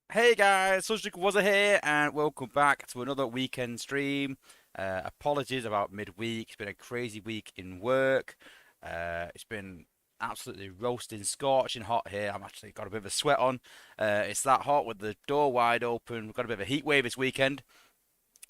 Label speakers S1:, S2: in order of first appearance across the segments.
S1: Hey guys, Sunstreaker Wozza here, and welcome back to another weekend stream. Apologies about midweek. It's been a crazy week in work. It's been absolutely roasting, scorching hot here. I'm actually got a bit of a sweat on. It's that hot with the door wide open. We've got a bit of a heat wave this weekend.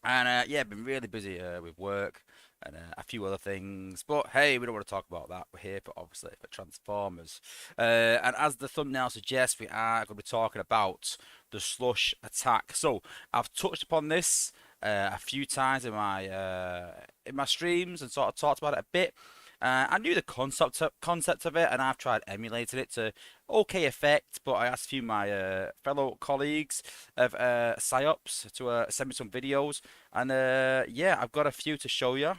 S1: And yeah, been really busy with work and a few other things. But hey, we don't want to talk about that. We're here for obviously for Transformers. And as the thumbnail suggests, we are going to be talking about the Slush attack. So I've touched upon this a few times in my streams and sort of talked about it a bit. I knew the concept of it, and I've tried emulating it to okay effect. But I asked a few of my fellow colleagues of psyops to send me some videos, and yeah, I've got a few to show you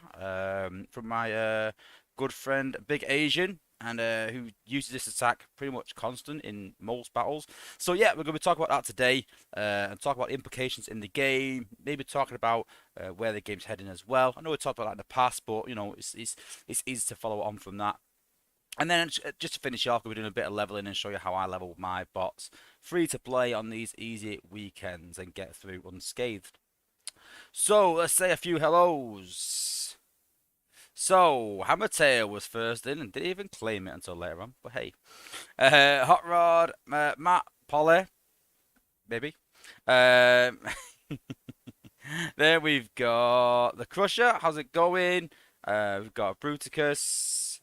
S1: from my good friend Big Asian. And who uses this attack pretty much constant in most battles. So yeah, we're going to be talking about that today, and talk about implications in the game. Maybe talking about where the game's heading as well. I know we talked about that in the past, but you know it's easy to follow on from that. And then just to finish off, we're doing a bit of leveling and show you how I level my bots. Free to play on these easy weekends and get through unscathed. So let's say a few hellos. So Hammertail was first in and didn't even claim it until later on. But hey, Hot Rod, Matt, Polly, maybe. Um, There we've got the Crusher. How's it going? We've got Bruticus,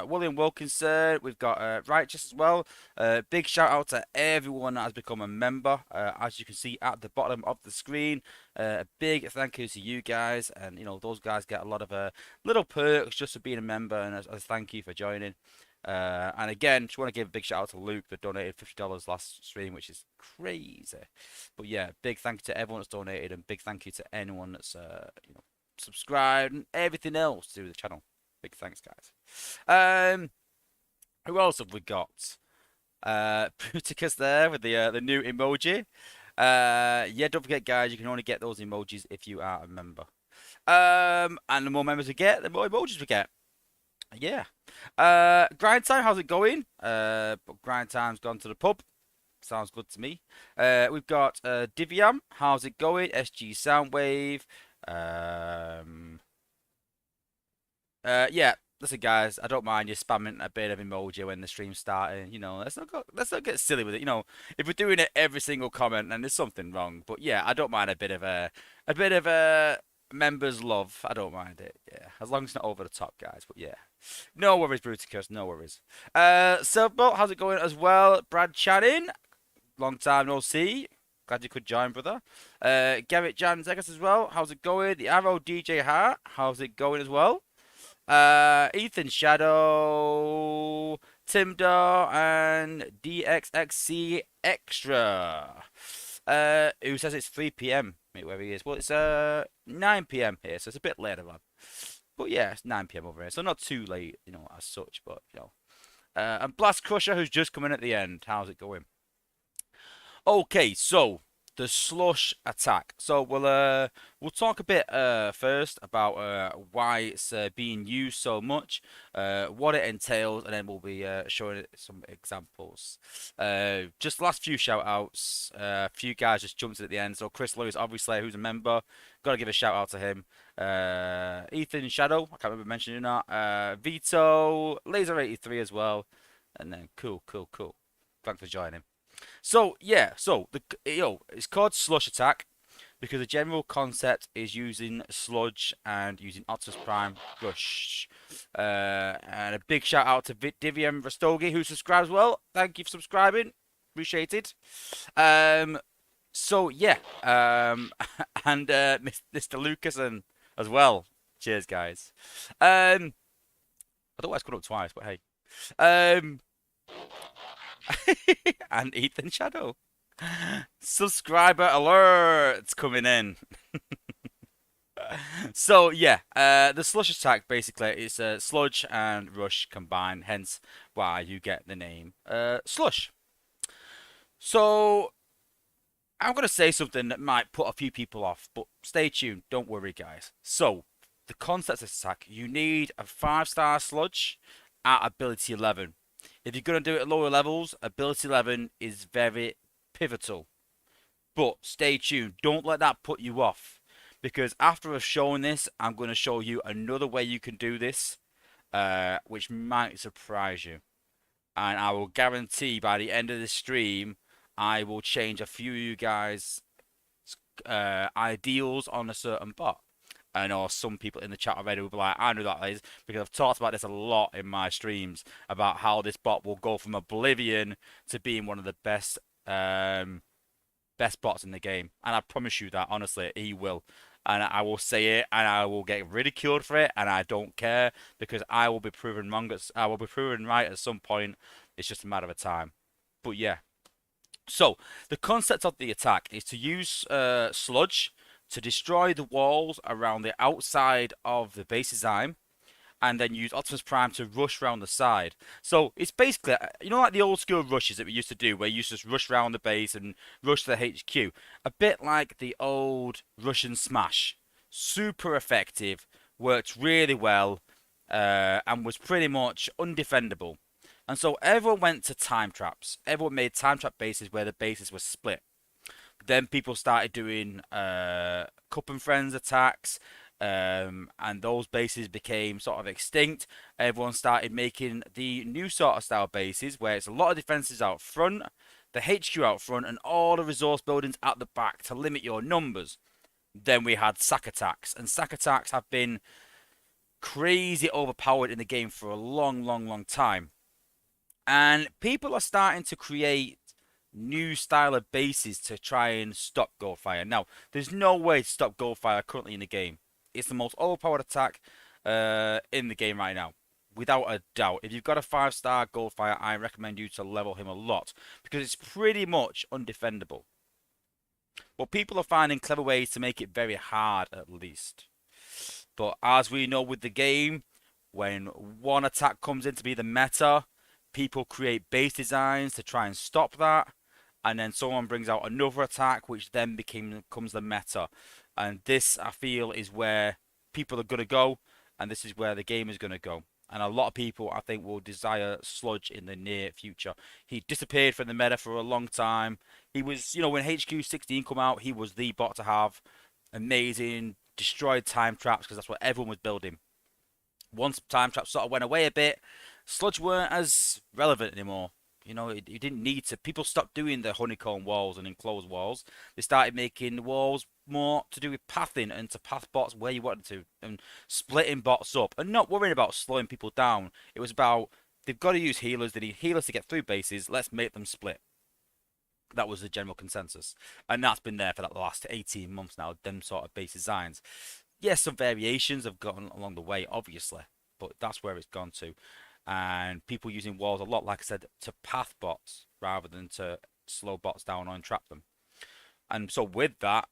S1: William Wilkinson. We've got Righteous as well. Big shout out to everyone that has become a member. As you can see at the bottom of the screen, a big thank you to you guys. And you know those guys get a lot of little perks just for being a member, and a thank you for joining. And again, just want to give a big shout out to Luke that donated $50 last stream, which is crazy. But yeah, big thank you to everyone that's donated, and big thank you to anyone that's subscribed and everything else to the channel. Big thanks, guys. Who else have we got? Bruticus there with the new emoji. Yeah, don't forget, guys, you can only get those emojis if you are a member. And the more members we get, the more emojis we get. Yeah. Grind time, how's it going? But grind time's gone to the pub. Sounds good to me. We've got Diviam, how's it going? SG Soundwave. Um, yeah. Listen, guys, I don't mind you spamming a bit of emoji when the stream's starting. You know, let's not get silly with it. You know, if we're doing it every single comment, then there's something wrong. But yeah, I don't mind a bit of a members love. I don't mind it. Yeah, as long as it's not over the top, guys. But yeah. No worries, Bruticus, no worries. Silverbolt, how's it going as well? Brad Channing, long time no see. Glad you could join, brother. Garrett Jan Zegas as well. How's it going? The Arrow DJ Hart, how's it going as well? Ethan Shadow, Timdar, and DXXC Extra. Who says it's 3 p.m. where he is? Well, it's 9 p.m. here, so it's a bit later on. But yeah, it's 9 p.m. over here, so not too late, you know, as such. But you know, and Blast Crusher, who's just coming at the end. How's it going? Okay, so the Slush attack. So we'll talk a bit first about why it's being used so much, what it entails, and then we'll be showing it some examples. Just the last few shout outs. A few guys just jumped in at the end. So Chris Lewis, obviously, who's a member, got to give a shout out to him. Ethan Shadow, I can't remember mentioning that. Vito, Laser83 as well, and then cool. Thanks for joining. So yeah, so it's called Slush Attack because the general concept is using Sludge and using Optimus Prime Rush. And a big shout out to Divium Rastogi who subscribes well. Thank you for subscribing, appreciate it. So yeah, and Mr. Lucas and as well. Cheers, guys. I don't know why it's come up twice, but hey. Um, and Ethan Shadow. Subscriber alerts coming in. So yeah, the Slush attack basically is Sludge and Rush combined, hence why you get the name Slush. So I'm gonna say something that might put a few people off, but stay tuned. Don't worry, guys. So the concept of this attack, you need a 5-star Sludge at ability 11. If you're going to do it at lower levels, ability 11 is very pivotal. But stay tuned. Don't let that put you off. Because after I've shown this, I'm going to show you another way you can do this, which might surprise you. And I will guarantee by the end of the stream, I will change a few of you guys' ideals on a certain bot. I know some people in the chat already will be like, I know that is because I've talked about this a lot in my streams about how this bot will go from Oblivion to being one of the best bots in the game. And I promise you that, honestly, he will. And I will say it, and I will get ridiculed for it, and I don't care because I will be proven wrong. I will be proven right at some point. It's just a matter of time. But yeah. So the concept of the attack is to use sludge to destroy the walls around the outside of the base design, and then use Optimus Prime to rush around the side. So it's basically, like the old school rushes that we used to do, where you used to just rush around the base and rush to the HQ. A bit like the old Russian Smash. Super effective, worked really well, and was pretty much undefendable. And so everyone went to time traps. Everyone made time trap bases where the bases were split. Then people started doing Cup and Friends attacks, and those bases became sort of extinct. Everyone started making the new sort of style bases where it's a lot of defenses out front, the HQ out front, and all the resource buildings at the back to limit your numbers. Then we had sack attacks, and sack attacks have been crazy overpowered in the game for a long, long, long time. And people are starting to create new style of bases to try and stop Goldfire. Now, there's no way to stop Goldfire currently in the game. It's the most overpowered attack in the game right now, without a doubt. If you've got a 5-star Goldfire, I recommend you to level him a lot because it's pretty much undefendable. But people are finding clever ways to make it very hard, at least. But as we know with the game, when one attack comes in to be the meta, people create base designs to try and stop that. And then someone brings out another attack, which then becomes the meta. And this, I feel, is where people are going to go. And this is where the game is going to go. And a lot of people, I think, will desire Sludge in the near future. He disappeared from the meta for a long time. He was, when HQ 16 come out, he was the bot to have. Amazing, destroyed time traps, because that's what everyone was building. Once time traps sort of went away a bit, Sludge weren't as relevant anymore. You didn't need to. People stopped doing the honeycomb walls and enclosed walls. They started making the walls more to do with pathing and to path bots where you wanted to, and splitting bots up, and not worrying about slowing people down. It was about, they've got to use healers. They need healers to get through bases. Let's make them split. That was the general consensus, and that's been there for the last 18 months now. Them sort of base designs. Yes, some variations have gone along the way, obviously, but that's where it's gone to. And people using walls a lot, like I said, to path bots rather than to slow bots down or entrap them. And so with that,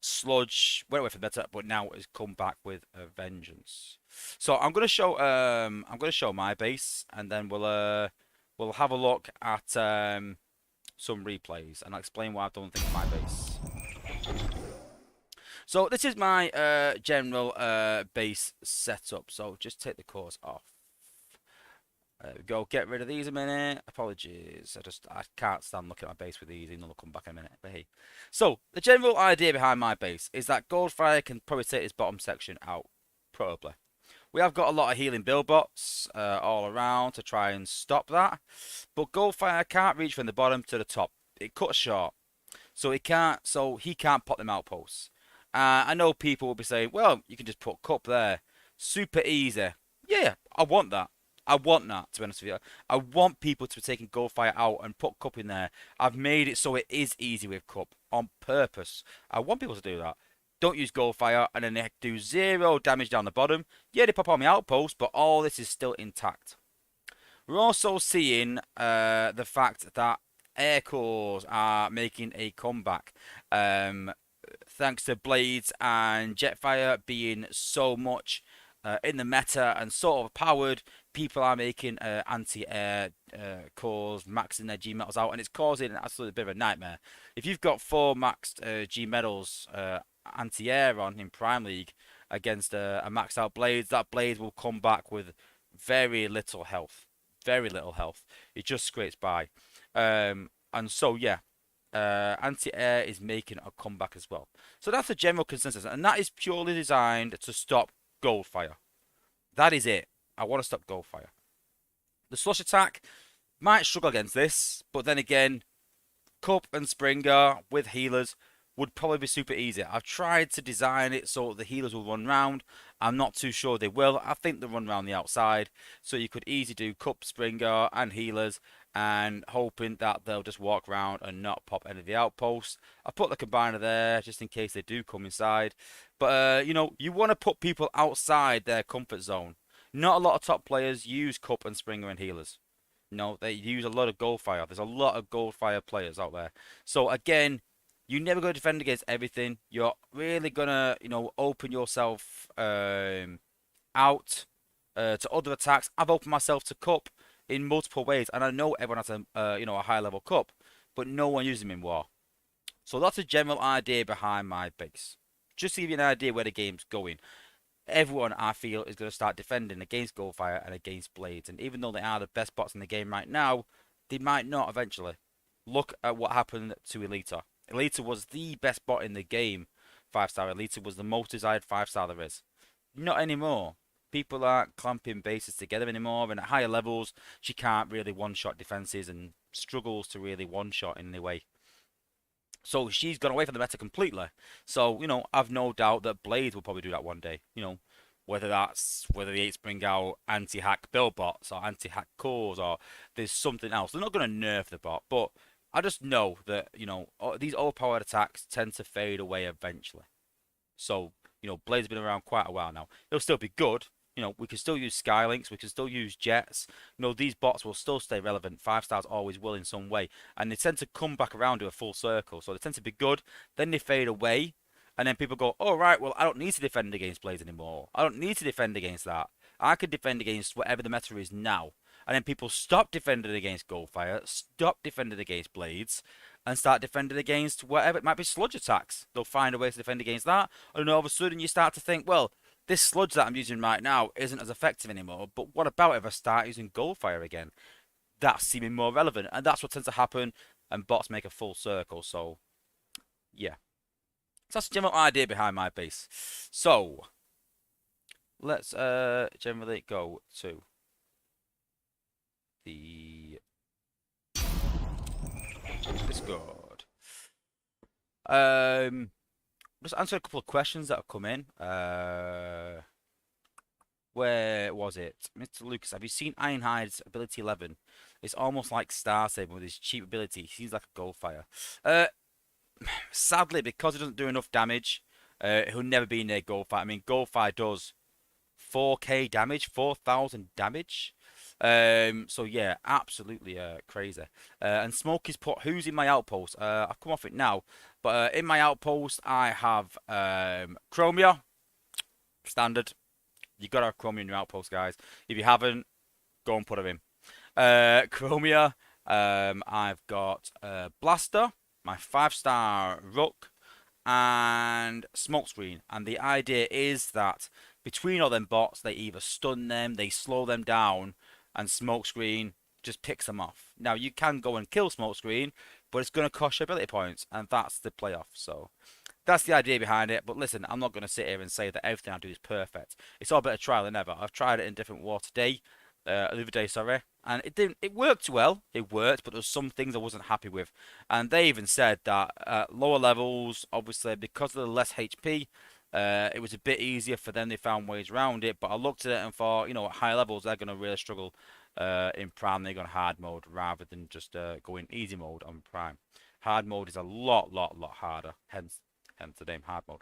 S1: Sludge went away from better, but now has come back with a vengeance. So I'm gonna show my base, and then we'll have a look at some replays, and I'll explain what I've done things with my base. So this is my general base setup. So just take the cores off. There we go. Get rid of these a minute. Apologies. I can't stand looking at my base with these, even though they'll come back in a minute. But hey. So, the general idea behind my base is that Goldfire can probably take his bottom section out. Probably. We have got a lot of healing build bots all around to try and stop that. But Goldfire can't reach from the bottom to the top. It cuts short. So he can't pop them outposts. I know people will be saying, well, you can just put Cup there. Super easy. Yeah, I want that. I want that, to be honest with you. I want people to be taking Goldfire out and put Cup in there. I've made it so it is easy with Cup on purpose. I want people to do that. Don't use Goldfire, and then they do 0 damage down the bottom. Yeah, they pop on the outpost, but all this is still intact. We're also seeing the fact that air cores are making a comeback. Thanks to Blades and Jetfire being so much in the meta and sort of powered, people are making anti-air cores, maxing their G metals out, and it's causing an absolute bit of a nightmare. If you've got 4 maxed G metals anti-air on in Prime League against a maxed out Blades, that Blade will come back with very little health. Very little health. It just scrapes by. And so, yeah. anti-air is making a comeback as well. So that's the general consensus, and that is purely designed to stop Goldfire. That is it. I want to stop Goldfire. The Slush attack might struggle against this, but then again, Cup and Springer with healers would probably be super easy. I've tried to design it so the healers will run round. I'm not too sure they will. I think they'll run around the outside. So you could easily do Cup, Springer, and healers, and hoping that they'll just walk around and not pop any of the outposts. I put the combiner there just in case they do come inside. But, you know, you want to put people outside their comfort zone. Not a lot of top players use Cup and Springer and healers. No, they use a lot of Goldfire. There's a lot of Goldfire players out there. So again, you never go to defend against everything. You're really gonna, you know, open yourself out to other attacks. I've opened myself to Cup in multiple ways, and I know everyone has a you know, a high level Cup, but no one uses him in War. So that's a general idea behind my base. Just to give you an idea where the game's going. Everyone, I feel, is going to start defending against Goldfire and against Blades. And even though they are the best bots in the game right now, they might not eventually. Look at what happened to Elita. Elita was the best bot in the game, 5-star. Elita was the most desired 5-star there is. Not anymore. People aren't clamping bases together anymore, and at higher levels, she can't really one-shot defenses and struggles to really one-shot in any way. So she's gone away from the meta completely. So, you know, I've no doubt that Blades will probably do that one day. You know, whether the 8s bring out anti-hack build bots or anti-hack cores or there's something else. They're not going to nerf the bot, but I just know that, you know, these overpowered attacks tend to fade away eventually. So, you know, Blades has been around quite a while now. It'll still be good. You know, we can still use Skylinks, we can still use Jets. You know, these bots will still stay relevant. 5-stars always will in some way. And they tend to come back around to a full circle. So they tend to be good, then they fade away. And then people go, oh, right, well, I don't need to defend against Blades anymore. I don't need to defend against that. I can defend against whatever the meta is now. And then people stop defending against Goldfire, stop defending against Blades, and start defending against whatever. It might be sludge attacks. They'll find a way to defend against that. And all of a sudden you start to think, well, this sludge that I'm using right now isn't as effective anymore, but what about if I start using Goldfire again? That's seeming more relevant, and that's what tends to happen, and bots make a full circle, so yeah. So that's the general idea behind my base. So, let's generally go to the Discord. Just answer a couple of questions that have come in. Where was it? Mr. Lucas, have you seen Ironhide's ability 11? It's almost like Star Saber with his cheap ability. He seems like a Goldfire. Sadly, because he doesn't do enough damage, he'll never be near Goldfire. I mean, Goldfire does 4k damage, 4,000 damage. So yeah, absolutely crazy. And Smokey's put, who's in my outpost? I've come off it now, but in my outpost I have Chromia, standard. You gotta have Chromia in your outpost, guys. If you haven't, go and put her in. Chromia. I've got Blaster, my 5-star Rook, and Smokescreen. And the idea is that between all them bots, they either stun them, they slow them down, and Smokescreen just picks them off. Now, you can go and kill Smokescreen, but it's going to cost you ability points, and that's the playoff. So, that's the idea behind it. But listen, I'm not going to sit here and say that everything I do is perfect. It's all a bit of trial and error. I've tried it in different war today, the other day, sorry, and it didn't. It worked well. It worked, but there was some things I wasn't happy with. And they even said that at lower levels, obviously, because of the less HP, it was a bit easier for them. They found ways around it. But I looked at it and thought, you know, at high levels, they're going to really struggle in Prime. They're going hard mode rather than just going easy mode on Prime. Hard mode is a lot harder. Hence the name hard mode.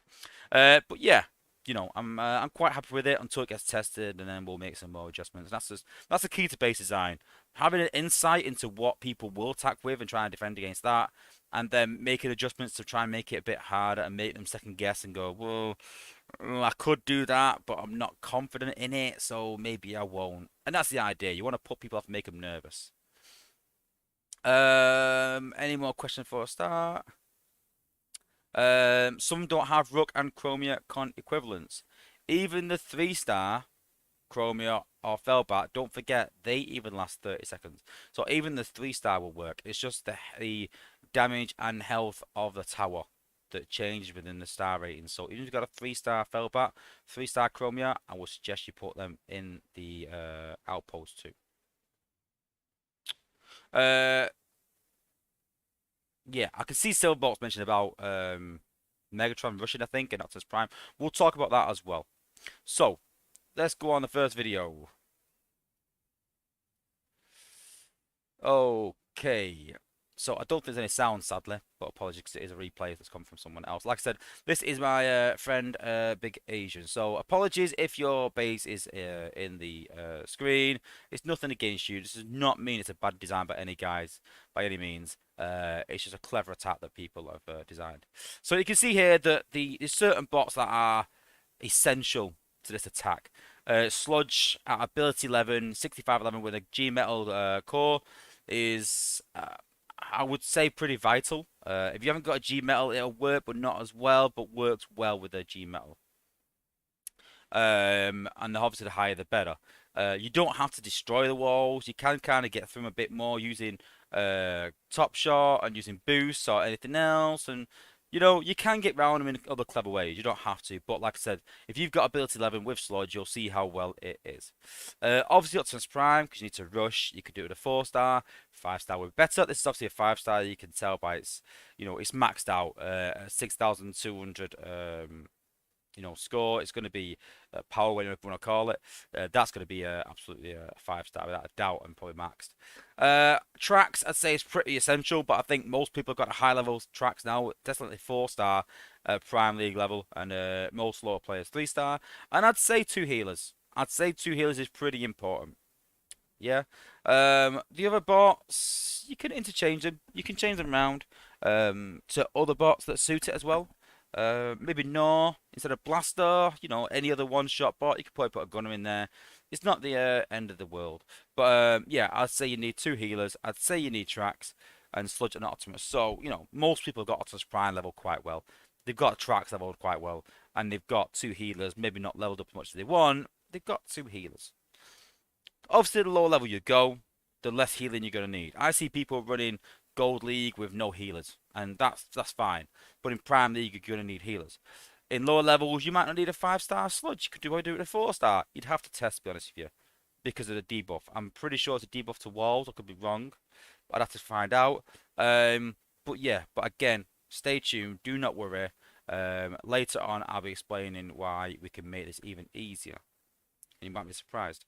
S1: But yeah, you know, I'm quite happy with it until it gets tested, and then we'll make some more adjustments. And that's the key to base design. Having an insight into what people will attack with and try and defend against that, and then making adjustments to try and make it a bit harder and make them second guess and go, well, I could do that, but I'm not confident in it, so maybe I won't. And that's the idea. You want to put people off and make them nervous. Any more questions for a start? Some don't have Rook and Chromia con equivalents. Even the 3-star Chromia or Felbat, don't forget they even last 30 seconds. So even the 3-star will work. It's just the damage and health of the tower that changes within the star rating. So even if you've got a 3-star Felbat, 3-star Chromia, I would suggest you put them in the outpost too. Uh, yeah, I can see Silverbox mentioned about Megatron rushing, I think, and Optimus Prime. We'll talk about that as well. So, let's go on the first video. Okay. So I don't think there's any sound, sadly, but apologies because it is a replay that's come from someone else. Like I said, this is my friend, Big Asian. So apologies if your base is in the screen. It's nothing against you. This does not mean it's a bad design by by any means. It's just a clever attack that people have designed. So you can see here that there's certain bots that are essential to this attack. Sludge at ability 11, 6511 with a G metal core is, I would say, pretty vital. If you haven't got a G metal, it'll work, but not as well, but works well with a G metal. And obviously the higher the better. You don't have to destroy the walls. You can kind of get through them a bit more using top shot and using boosts or anything else, and you can get around them in other clever ways. You don't have to, but like I said, if you've got ability 11 with Sludge, you'll see how well it is. Obviously Optimus Prime, because you need to rush. You could do it with a 4-star, 5-star would be better. This is obviously a 5-star. You can tell by its, it's maxed out, 6,200 score. It's going to be power, whatever you want to call it. That's going to be absolutely a 5-star without a doubt, and probably maxed. Tracks, I'd say, is pretty essential, but I think most people have got high level tracks now. Definitely 4-star Prime League level, and most lower players 3-star. And I'd say 2 healers. I'd say 2 healers is pretty important. Yeah. The other bots, you can interchange them. You can change them around to other bots that suit it as well. Maybe Gnaw instead of Blaster. Any other one-shot bot. You could probably put a Gunner in there. It's not the end of the world. But yeah, I'd say you need 2 healers. I'd say you need Tracks and Sludge and Optimus. So most people have got Optimus Prime level quite well. They've got Tracks leveled quite well, and they've got 2 healers. Maybe not leveled up as much as they want. They've got 2 healers. Obviously, the lower level you go, the less healing you're going to need. I see people running Gold League with no healers, and that's fine. But in Prime League, you're going to need healers. In lower levels, you might not need a 5-star Sludge. You could do it with a 4-star. You'd have to test, to be honest with you, because of the debuff. I'm pretty sure it's a debuff to walls. I could be wrong, but I'd have to find out. But yeah, but again, stay tuned. Do not worry. Later on, I'll be explaining why we can make this even easier, and you might be surprised.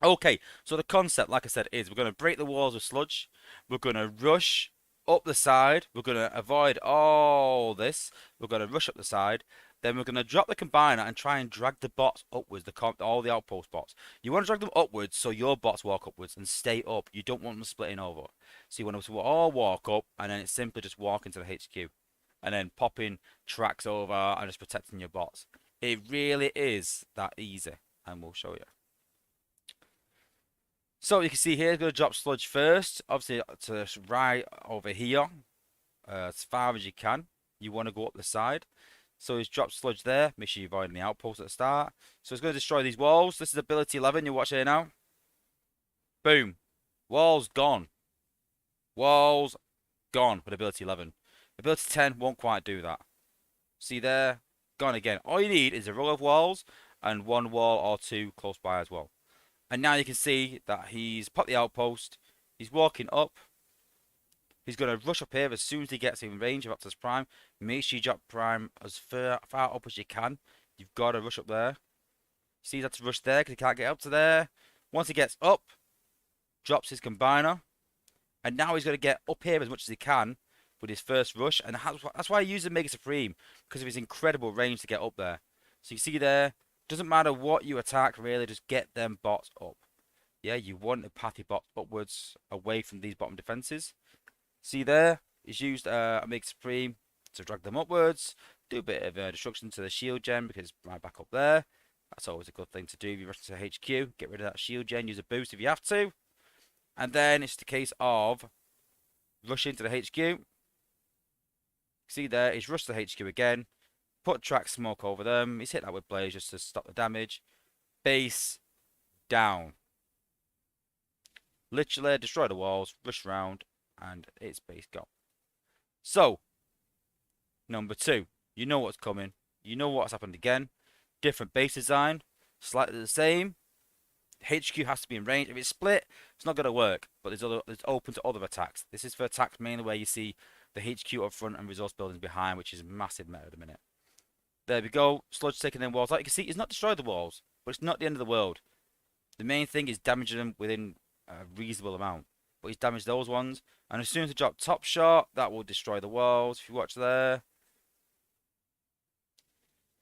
S1: Okay, so the concept, like I said, is we're going to break the walls with Sludge. We're going to rush up the side. We're going to avoid all this. We're going to rush up the side. Then we're going to drop the combiner and try and drag the bots upwards, all the outpost bots. You want to drag them upwards so your bots walk upwards and stay up. You don't want them splitting over. So you want them to all walk up, and then it's simply just walking to the HQ. And then popping Tracks over and just protecting your bots. It really is that easy, and we'll show you. So you can see here, it's going to drop Sludge first. Obviously, to right over here, as far as you can. You want to go up the side. So he's dropped Sludge there. Make sure you avoid the outpost at the start. So it's going to destroy these walls. This is ability 11. You watch here now. Boom. Walls gone. Walls gone with ability 11. Ability 10 won't quite do that. See there? Gone again. All you need is a row of walls and 1 wall or 2 close by as well. And now you can see that he's popped the outpost. He's walking up. He's going to rush up here as soon as he gets in range of Optimus Prime. Make sure you drop Prime as far up as you can. You've got to rush up there. See, he's had to rush there because he can't get up to there. Once he gets up, drops his combiner. And now he's going to get up here as much as he can with his first rush. And that's why I use the Mega Supreme, because of his incredible range to get up there. So you see there, doesn't matter what you attack, really, just get them bots up. Yeah, you want to path your bots upwards away from these bottom defenses. See there, he's used a Mega Supreme to drag them upwards. Do a bit of destruction to the shield gen because it's right back up there. That's always a good thing to do if you rush to HQ. Get rid of that shield gen, use a boost if you have to. And then it's the case of rushing to the HQ. See there, he's rushed to the HQ again. Put track smoke over them. He's hit that with blaze just to stop the damage. Base down. Literally destroy the walls, rush round, and it's base gone. So, number two, you know what's coming. You know what's happened again. Different base design, slightly the same. HQ has to be in range. If it's split, it's not going to work. But it's open to other attacks. This is for attacks mainly where you see the HQ up front and resource buildings behind, which is massive meta at the minute. There we go. Sludge taking them walls out. You can see it's not destroyed the walls, but it's not the end of the world. The main thing is damaging them within a reasonable amount. But he's damaged those ones. And as soon as he drop top shot, that will destroy the walls. If you watch there.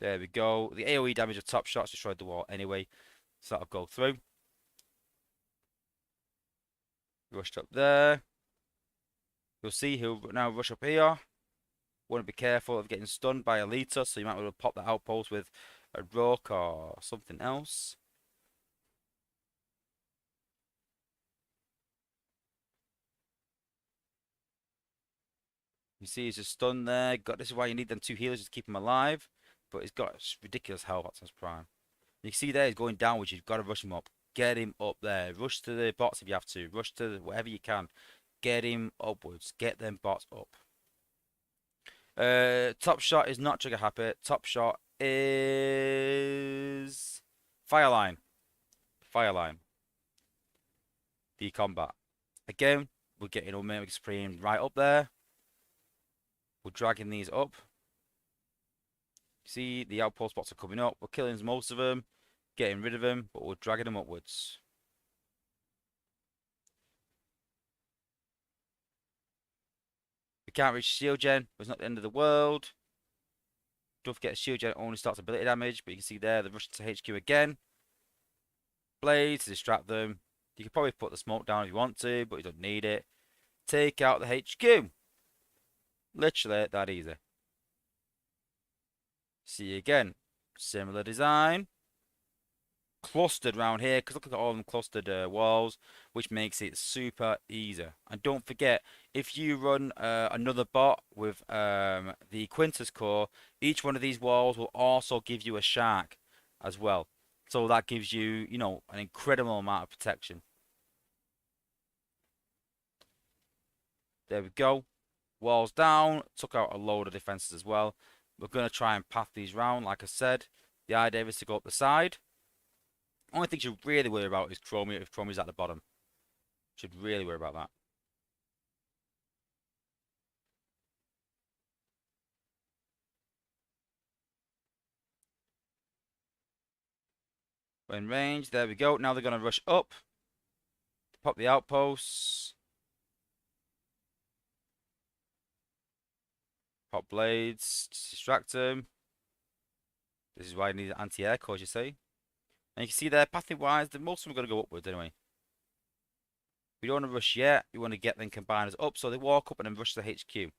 S1: There we go. The AoE damage of top shots destroyed the wall anyway. So that'll go through. Rushed up there. You'll see he'll now rush up here. Want to be careful of getting stunned by a leader, so you might be able to pop that outpost with a rook or something else. You see he's just stunned there. This is why you need them two healers to keep him alive. But he's got ridiculous health at his prime. You can see there he's going downwards. You've got to rush him up. Get him up there. Rush to the bots if you have to. Rush to whatever you can. Get him upwards. Get them bots up. Top shot is not trigger happy. Top shot is Fireline. Fireline. The combat. Again, we're getting Omega Supreme right up there. We're dragging these up. See, the outpost bots are coming up. We're killing most of them. Getting rid of them, but we're dragging them upwards. We can't reach shield gen, but it's not the end of the world. Don't forget shield gen only starts ability damage, but you can see there the rush to HQ again. Blades to distract them. You can probably put the smoke down if you want to, but you don't need it. Take out the HQ. Literally that easy. See again. Similar design. Clustered around here, because look at all them clustered walls, which makes it super easy. And don't forget, if you run another bot with the Quintus core, each one of these walls will also give you a shark as well. So that gives you, you know, an incredible amount of protection. There we go. Walls down. Took out a load of defenses as well. We're going to try and path these round, like I said. The idea is to go up the side. Only thing you should really worry about is Chromia if Chromia's at the bottom. Should really worry about that. We're in range. There we go. Now they're going to rush up. Pop the outposts. Pop blades. Just distract them. This is why you need anti-air cores, you see. And you can see there, pathing wise, most of them are going to go upwards anyway. We don't want to rush yet. We want to get them combiners up so they walk up and then rush to the HQ.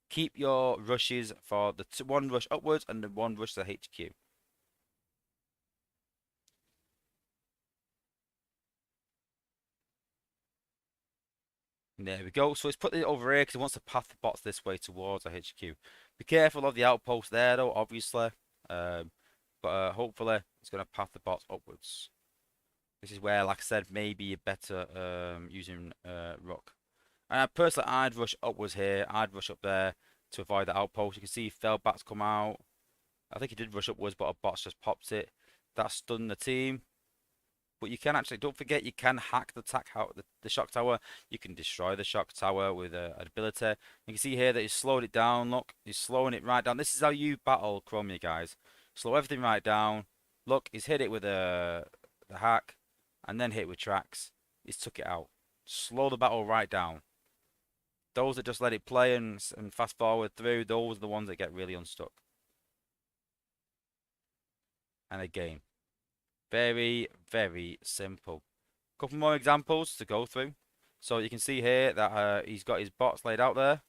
S1: Keep your rushes for the one rush upwards and the one rush to the HQ. And there we go. So it's put it over here because it wants to path the bots this way towards the HQ. Be careful of the outpost there though, obviously. But hopefully it's going to path the bots upwards. This is where, like I said, maybe you're better using rock. And personally, I'd rush upwards here. I'd rush up there to avoid the outpost. You can see Fellbats come out. I think he did rush upwards, but a bot's just popped it. That stunned the team. But you can actually, don't forget, you can hack the shock tower. You can destroy the shock tower with an ability. You can see here that he's slowed it down. Look, he's slowing it right down. This is how you battle Chromia, guys. Slow everything right down. Look, he's hit it with the hack, and then hit it with tracks. He's took it out. Slow the battle right down. Those that just let it play and fast forward through, those are the ones that get really unstuck. And again, very, very simple. Couple more examples to go through. So you can see here that he's got his bots laid out there.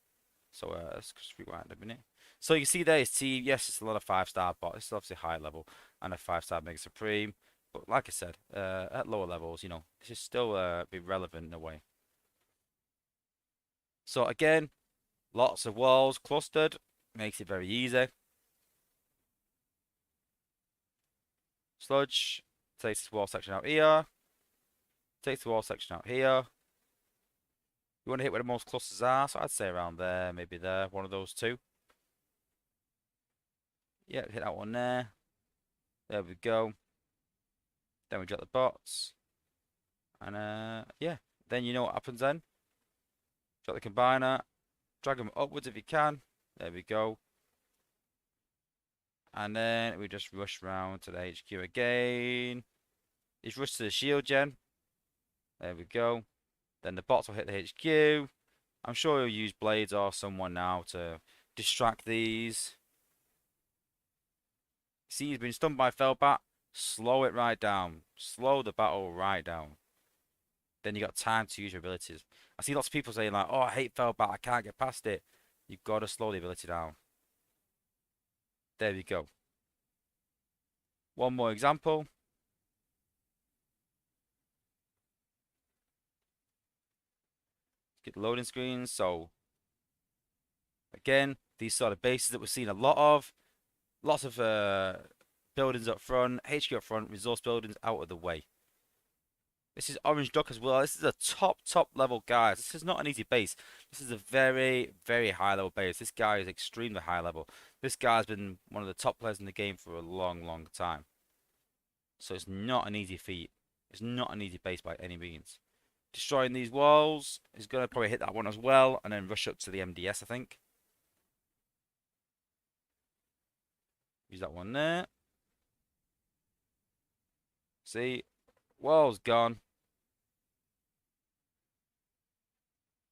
S1: So let's just rewind a minute. So you can see there his team. Yes, it's a lot of 5-star bots. It's obviously high level and a 5-star Mega Supreme. But like I said, at lower levels, you know, this should still be relevant in a way. So again, lots of walls clustered. Makes it very easy. Sludge takes this wall section out here. Takes the wall section out here. You want to hit where the most clusters are, so I'd say around there, maybe there, one of those two. Yeah, hit that one there. There we go. Then we drop the bots. And yeah, then you know what happens then. Drop the combiner, drag them upwards if you can. There we go. And then we just rush round to the HQ again. Just rush to the shield gen. There we go. Then the bots will hit the HQ. I'm sure you'll use blades or someone now to distract these. See, he's been stunned by Fellbat. Slow it right down. Slow the battle right down. Then you got time to use your abilities. I see lots of people saying like, "Oh, I hate Fellbat. I can't get past it." You've got to slow the ability down. There we go. One more example. Get the loading screens. So again, these sort of bases that we're seeing a lot of. Lots of buildings up front, HQ up front, resource buildings out of the way. This is Orange Duck as well. This is a top level, guys. This is not an easy base. This is a very, very high level base. This guy is extremely high level. This guy's been one of the top players in the game for a long, long time. So it's not an easy feat. It's not an easy base by any means. Destroying these walls is going to probably hit that one as well, and then rush up to the MDS, I think. Use that one there. See, wall's gone.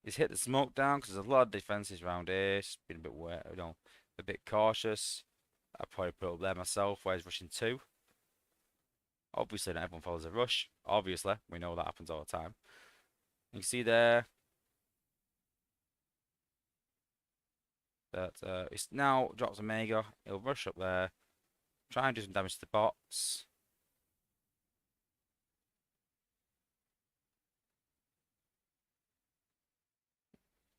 S1: He's hit the smoke down because there's a lot of defenses around here. It's been a bit wet, you know, a bit cautious. I'd probably put up there myself where he's rushing to. Obviously, not everyone follows a rush. Obviously, we know that happens all the time. You can see there that it's now drops Omega. He'll rush up there, try and do some damage to the bots.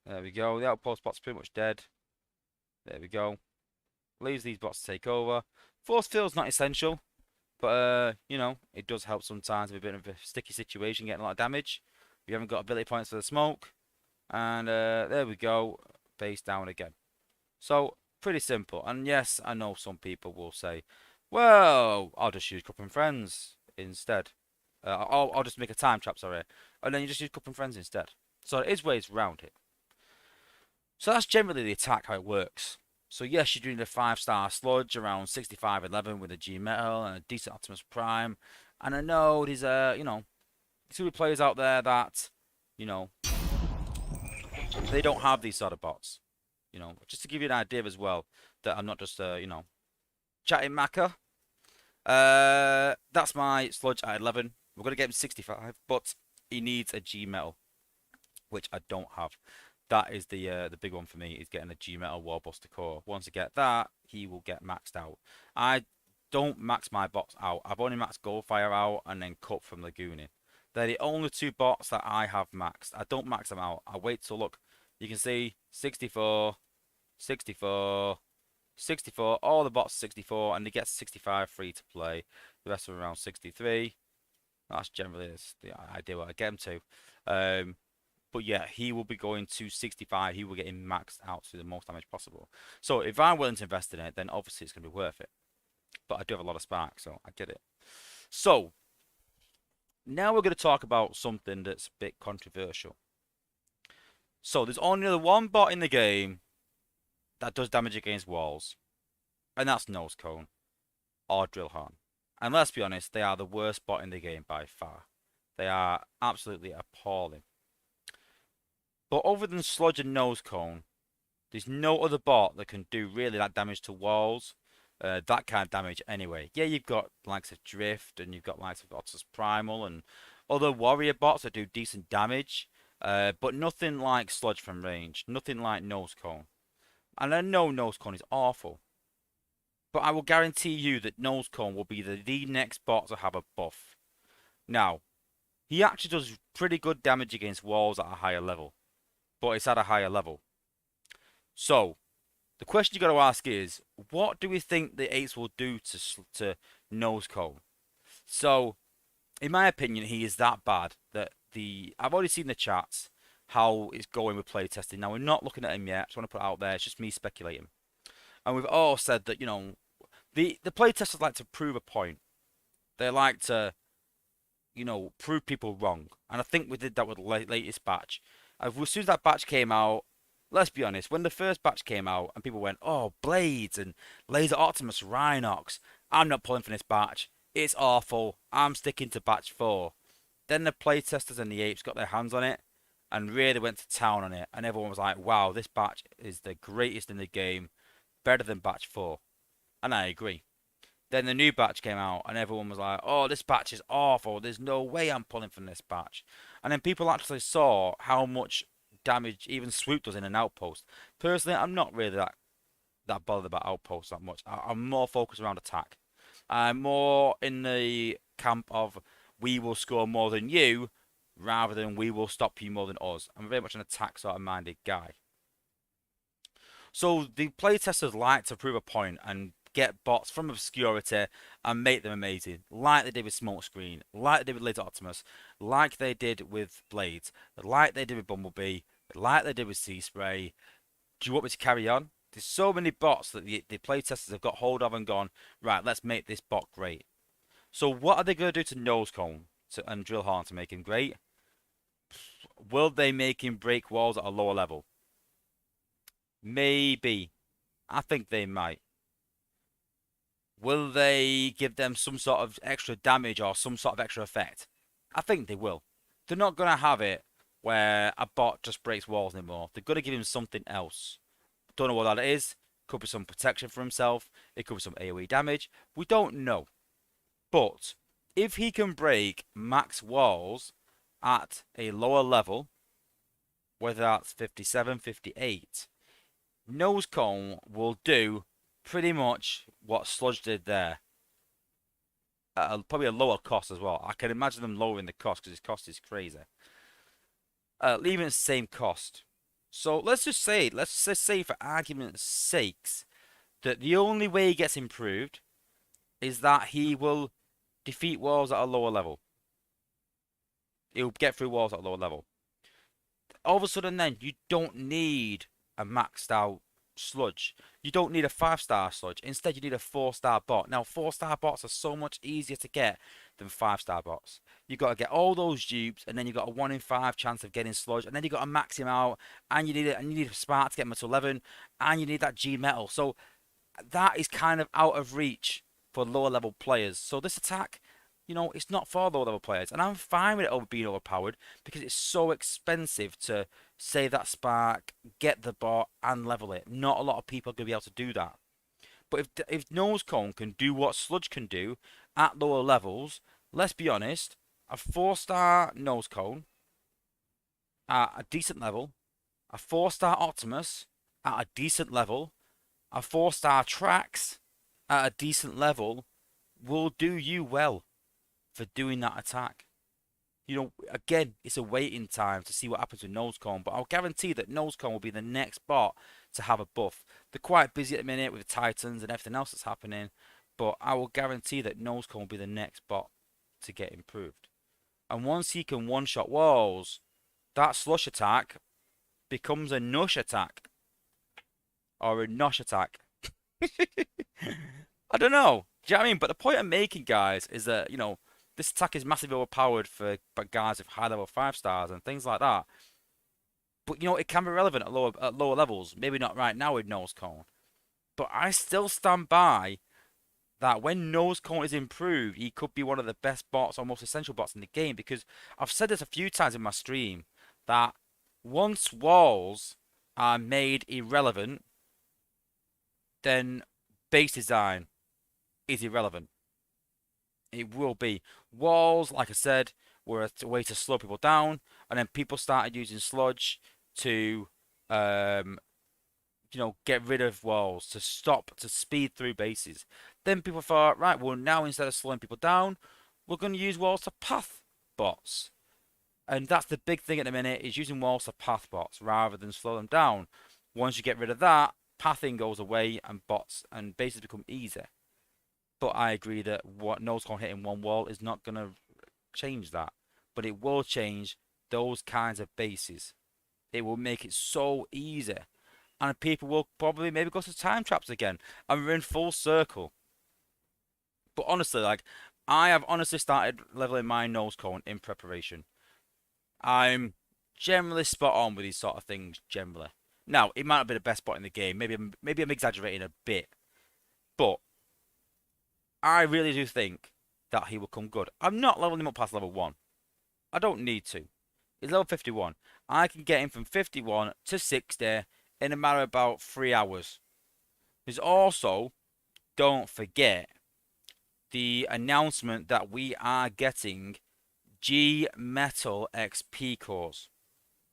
S1: There we go. The outpost bot's pretty much dead. There we go. Leaves these bots to take over. Force field's not essential, but you know, it does help sometimes with a bit of a sticky situation, getting a lot of damage. You haven't got ability points for the smoke. And there we go. Base down again. So, pretty simple. And yes, I know some people will say, well, I'll just use Cup and Friends instead. I'll just make a time trap, sorry. And then you just use Cup and Friends instead. So, there is ways around it. So, that's generally the attack, how it works. So, yes, you're doing a 5-star sludge around 65-11 with a G Metal and a decent Optimus Prime. And I know there's you know, two players out there that, you know, they don't have these sort of bots. You know, just to give you an idea as well, that I'm not just, you know, chatting Macca. That's my sludge at 11. We're going to get him 65, but he needs a G Metal, which I don't have. That is the big one for me, is getting a G Metal Warbuster core. Once I get that, he will get maxed out. I don't max my bots out. I've only maxed Goldfire out and then cut from Lagooning. They're the only two bots that I have maxed. I don't max them out. I wait till, look, you can see 64, 64, 64. All the bots 64, and they get 65 free to play. The rest are around 63. That's generally the idea what I get him to. But yeah, he will be going to 65. He will get him maxed out to the most damage possible. So if I'm willing to invest in it, then obviously it's going to be worth it. But I do have a lot of spark, so I get it. So now we're going to talk about something that's a bit controversial. So there's only the one bot in the game that does damage against walls, and that's Nose Cone or Drillhorn. And let's be honest, they are the worst bot in the game by far. They are absolutely appalling. But other than Sludge and Nose Cone, there's no other bot that can do really that damage to walls. That kind of damage anyway. Yeah, you've got likes of Drift, and you've got likes of Optimus Primal, and other warrior bots that do decent damage. But nothing like Sludge from range. Nothing like Nose Cone. And I know Nose Cone is awful. But I will guarantee you that Nose Cone will be the next bot to have a buff. Now, he actually does pretty good damage against walls at a higher level. But it's at a higher level. So, the question you got to ask is, what do we think the 8s will do to Nose Cone? So, in my opinion, he is that bad that I've already seen the chats. how it's going with playtesting. Now we're not looking at him yet. Just want to put it out there. It's just me speculating. And we've all said that the playtesters like to prove a point. They like to prove people wrong. And I think we did that with the latest batch. As soon as that batch came out, let's be honest, when the first batch came out and people went, oh, Blades and Laser Optimus Rhinox, I'm not pulling for this batch. It's awful. I'm sticking to batch 4. Then the playtesters and the apes got their hands on it and really went to town on it. And everyone was like, wow, this batch is the greatest in the game. Better than batch 4. And I agree. Then the new batch came out, and everyone was like, oh, this batch is awful. There's no way I'm pulling from this batch. And then people actually saw how much damage even Swoop does in an outpost. Personally, I'm not really that bothered about outposts that much. I'm more focused around attack. I'm more in the camp of we will score more than you, rather than we will stop you more than us. I'm very much an attack sort of minded guy. So the playtesters like to prove a point and get bots from obscurity and make them amazing, like they did with Smokescreen, like they did with Laser Optimus, like they did with Blades, like they did with Bumblebee, like they did with Sea Spray. Do you want me to carry on? There's so many bots that the playtesters have got hold of and gone, right, let's make this bot great. So what are they going to do to Nosecone and Drillhorn to make him great? Will they make him break walls at a lower level? Maybe. I think they might. Will they give them some sort of extra damage or some sort of extra effect? I think they will. They're not going to have it where a bot just breaks walls anymore. They're going to give him something else. Don't know what that is. Could be some protection for himself. It could be some AoE damage. We don't know. But if he can break max walls at a lower level, whether that's 57, 58, Nosecone will do pretty much what Sludge did there. At probably a lower cost as well. I can imagine them lowering the cost because his cost is crazy. Leaving the same cost. So let's just say for argument's sakes that the only way he gets improved is that he will defeat walls at a lower level. He'll get through walls at a lower level. All of a sudden then, you don't need a maxed out Sludge. You don't need a 5-star Sludge. Instead, you need a 4-star bot. Now, 4-star bots are so much easier to get than 5-star bots. You've got to get all those dupes, and then you've got a 1 in 5 chance of getting Sludge, and then you've got to max him out, and you need a Spark to get him to 11, and you need that G Metal. So that is kind of out of reach for lower level players. So this attack, it's not for lower level players. And I'm fine with it being overpowered because it's so expensive to save that spark, get the bot, and level it. Not a lot of people are going to be able to do that. But if Nosecone can do what Sludge can do at lower levels, let's be honest, a 4-star Nosecone at a decent level, a 4-star Optimus at a decent level, a 4-star Trax at a decent level will do you well for doing that attack. Again, it's a waiting time to see what happens with Nosecone, but I'll guarantee that Nosecone will be the next bot to have a buff. They're quite busy at the minute with Titans and everything else that's happening, but I will guarantee that Nosecone will be the next bot to get improved. And once he can one-shot walls, that Slush attack becomes a Nush attack. Or a Nosh attack. I don't know. Do you know what I mean? But the point I'm making, guys, is that, this attack is massively overpowered for guys with high level 5-stars and things like that. But it can be relevant at lower levels. Maybe not right now with Nosecone. But I still stand by that when Nosecone is improved, he could be one of the best bots or most essential bots in the game. Because I've said this a few times in my stream that once walls are made irrelevant, then base design is irrelevant. It will be. Walls, like I said, were a way to slow people down, and then people started using Sludge to, get rid of walls, to speed through bases. Then people thought, right, well, now instead of slowing people down, we're going to use walls to path bots. And that's the big thing at the minute, is using walls to path bots rather than slow them down. Once you get rid of that, pathing goes away and bots and bases become easier. But I agree that what Nosecone hitting one wall is not going to change that. But it will change those kinds of bases. It will make it so easy. And people will probably maybe go to time traps again. And we're in full circle. But honestly, like, I have honestly started leveling my nose cone in preparation. I'm generally spot on with these sort of things, generally. Now, it might not be the best spot in the game. Maybe I'm exaggerating a bit. But I really do think that he will come good. I'm not leveling him up past level 1. I don't need to. He's level 51. I can get him from 51 to 60 in a matter of about 3 hours. There's also, don't forget, the announcement that we are getting G Metal XP cores.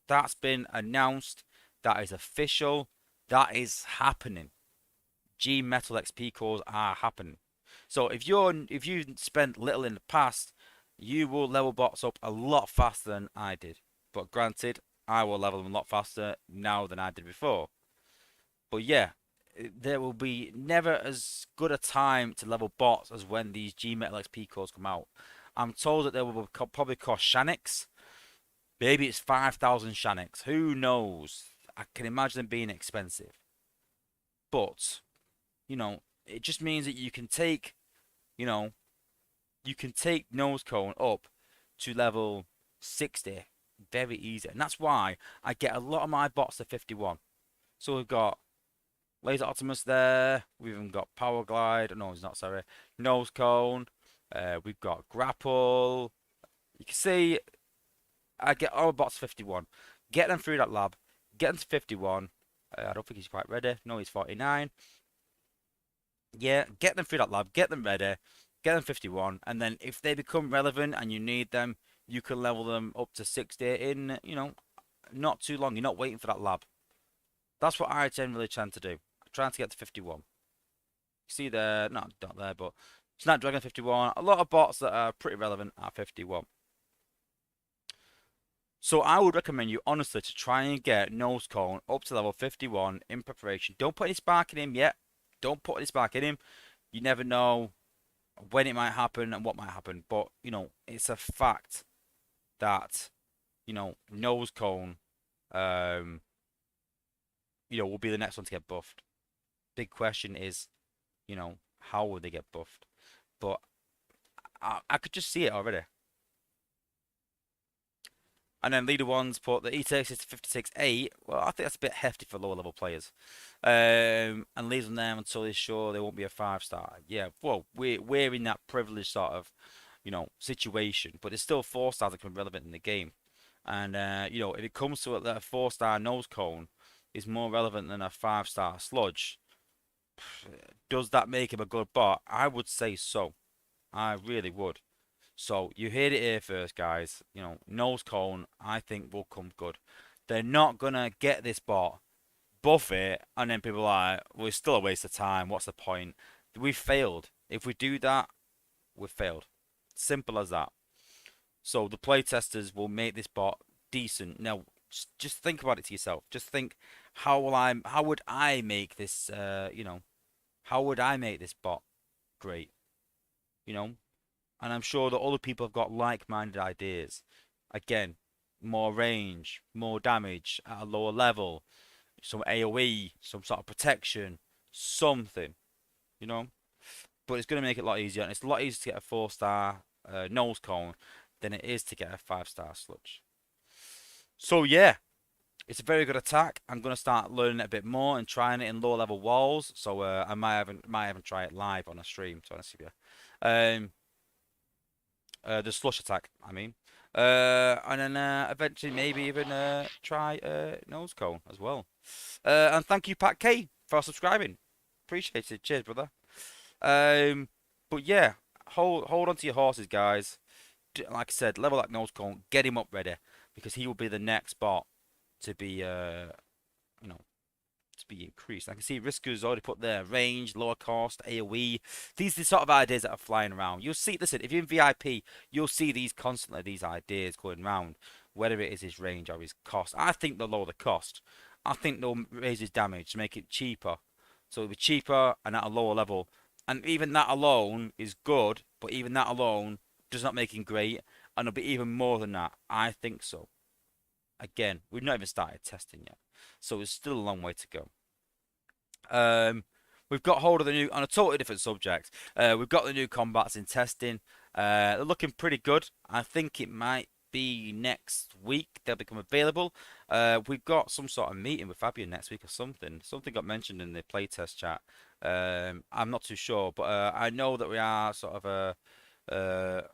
S1: That's been announced. That is official. That is happening. G Metal XP cores are happening. So if you spent little in the past, you will level bots up a lot faster than I did. But granted, I will level them a lot faster now than I did before. But yeah, there will be never as good a time to level bots as when these G Metal XP cores come out. I'm told that they will probably cost Shanix. Maybe it's 5,000 Shanix. Who knows? I can imagine them being expensive. But, it just means that you can take, you know, you can take nose cone up to level 60 very easy. And that's why I get a lot of my bots to 51. So we've got Laser Optimus there. We've even got Power Glide. No, it's not, sorry. Nose cone. We've got Grapple. You can see I get all bots 51. Get them through that lab. Get them to 51. I don't think he's quite ready. No, he's 49. Yeah, get them through that lab. Get them ready. Get them 51. And then if they become relevant and you need them, you can level them up to 60 in, not too long. You're not waiting for that lab. That's what I generally tend to do. I'm trying to get to 51. See there, not there, but Snapdragon 51. A lot of bots that are pretty relevant are 51. So I would recommend you honestly to try and get nose cone up to level 51 in preparation. Don't put any spark in him yet. Don't put any spark in him. You never know when it might happen and what might happen. But, it's a fact that, nose cone, will be the next one to get buffed. Big question is, how will they get buffed? But I could just see it already. And then leader ones put the E36 to 56.8. Well, I think that's a bit hefty for lower level players. And leaves them there until they're sure they won't be a 5-star. Yeah, well, we're in that privileged sort of, situation. But there's still 4-stars that can be relevant in the game. And, if it comes to it that a 4-star nose cone is more relevant than a 5-star sludge, does that make him a good bot? I would say so. I really would. So you heard it here first, guys. Nose cone, I think, will come good. They're not gonna get this bot, buff it, and then people are like, well, it's still a waste of time. What's the point? We've failed. If we do that, we've failed. Simple as that. So the playtesters will make this bot decent. Now, just think about it to yourself. Just think, how would I make this? How would I make this bot great? And I'm sure that other people have got like-minded ideas. Again, more range, more damage at a lower level, some AoE, some sort of protection, something, But it's going to make it a lot easier, and it's a lot easier to get a 4-star nose cone than it is to get a 5-star sludge. So yeah, it's a very good attack. I'm going to start learning it a bit more and trying it in lower level walls. So I might even try it live on a stream, to be honest with you. The slush attack, I mean. And then eventually maybe even try nose cone as well. And thank you, Pat K, for subscribing. Appreciate it. Cheers, brother. But yeah, hold on to your horses, guys. Like I said, level that nose cone, get him up ready, because he will be the next bot to be, to be increased. I can see Risker's already put there range, lower cost, AoE. These are the sort of ideas that are flying around. You'll see, listen, if you're in VIP, you'll see these constantly, these ideas going around, whether it is his range or his cost. I think they'll lower the cost. I think they'll raise his damage to make it cheaper. So it'll be cheaper and at a lower level. And even that alone is good, but even that alone does not make him great. And it'll be even more than that. I think so. Again, we've not even started testing yet, so it's still a long way to go. Um, we've got hold of the new on a totally different subject. We've got the new combats in testing. They're looking pretty good. I think it might be next week they'll become available. We've got some sort of meeting with Fabian next week or something. Something got mentioned in the playtest chat. I'm not too sure, but I know that we are sort of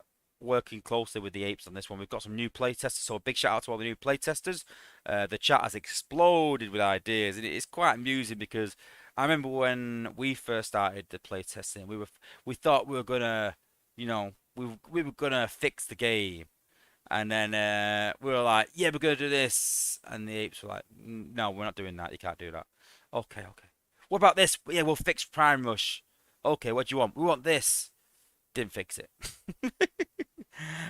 S1: working closely with the apes on this one. We've got some new playtesters, so a big shout out to all the new playtesters. The chat has exploded with ideas, and it's quite amusing because I remember when we first started the playtesting, we thought we were gonna, we were gonna fix the game, and then we were like, yeah, we're gonna do this, and the apes were like, no, we're not doing that. You can't do that. Okay, okay. What about this? Yeah, we'll fix Prime Rush. Okay, what do you want? We want this. Didn't fix it.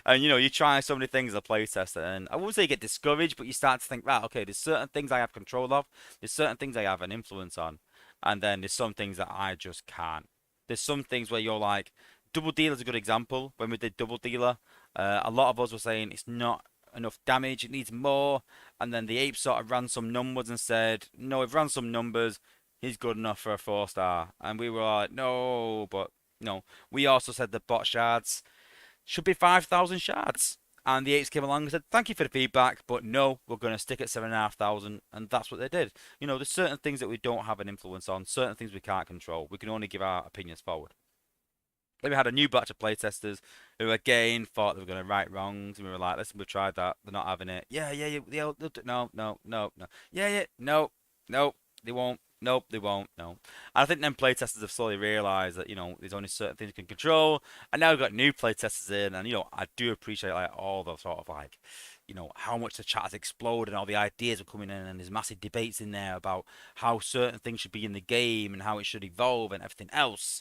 S1: And you try so many things as a playtester, and I wouldn't say you get discouraged, but you start to think, right, okay, there's certain things I have control of, there's certain things I have an influence on, and then there's some things that I just can't. There's some things where you're like, Double Dealer's a good example. When we did Double Dealer, a lot of us were saying it's not enough damage, it needs more, and then the ape sort of ran some numbers and said, no, we've ran some numbers, he's good enough for a 4-star, and we were like, no, but no. We also said the bot shards should be 5,000 shards. And the apes came along and said, thank you for the feedback, but no, we're going to stick at 7,500. And that's what they did. There's certain things that we don't have an influence on, certain things we can't control. We can only give our opinions forward. Then we had a new batch of playtesters who again thought they were going to right wrongs, and we were like, listen, we've tried that. They're not having it. Yeah, yeah, yeah. No, no, no, no. Yeah, yeah, no, no. They won't. Nope, they won't. No. And I think then playtesters have slowly realised that there's only certain things you can control, and now we've got new playtesters in, and I do appreciate like all the sort of like how much the chat has exploded and all the ideas are coming in, and there's massive debates in there about how certain things should be in the game and how it should evolve and everything else.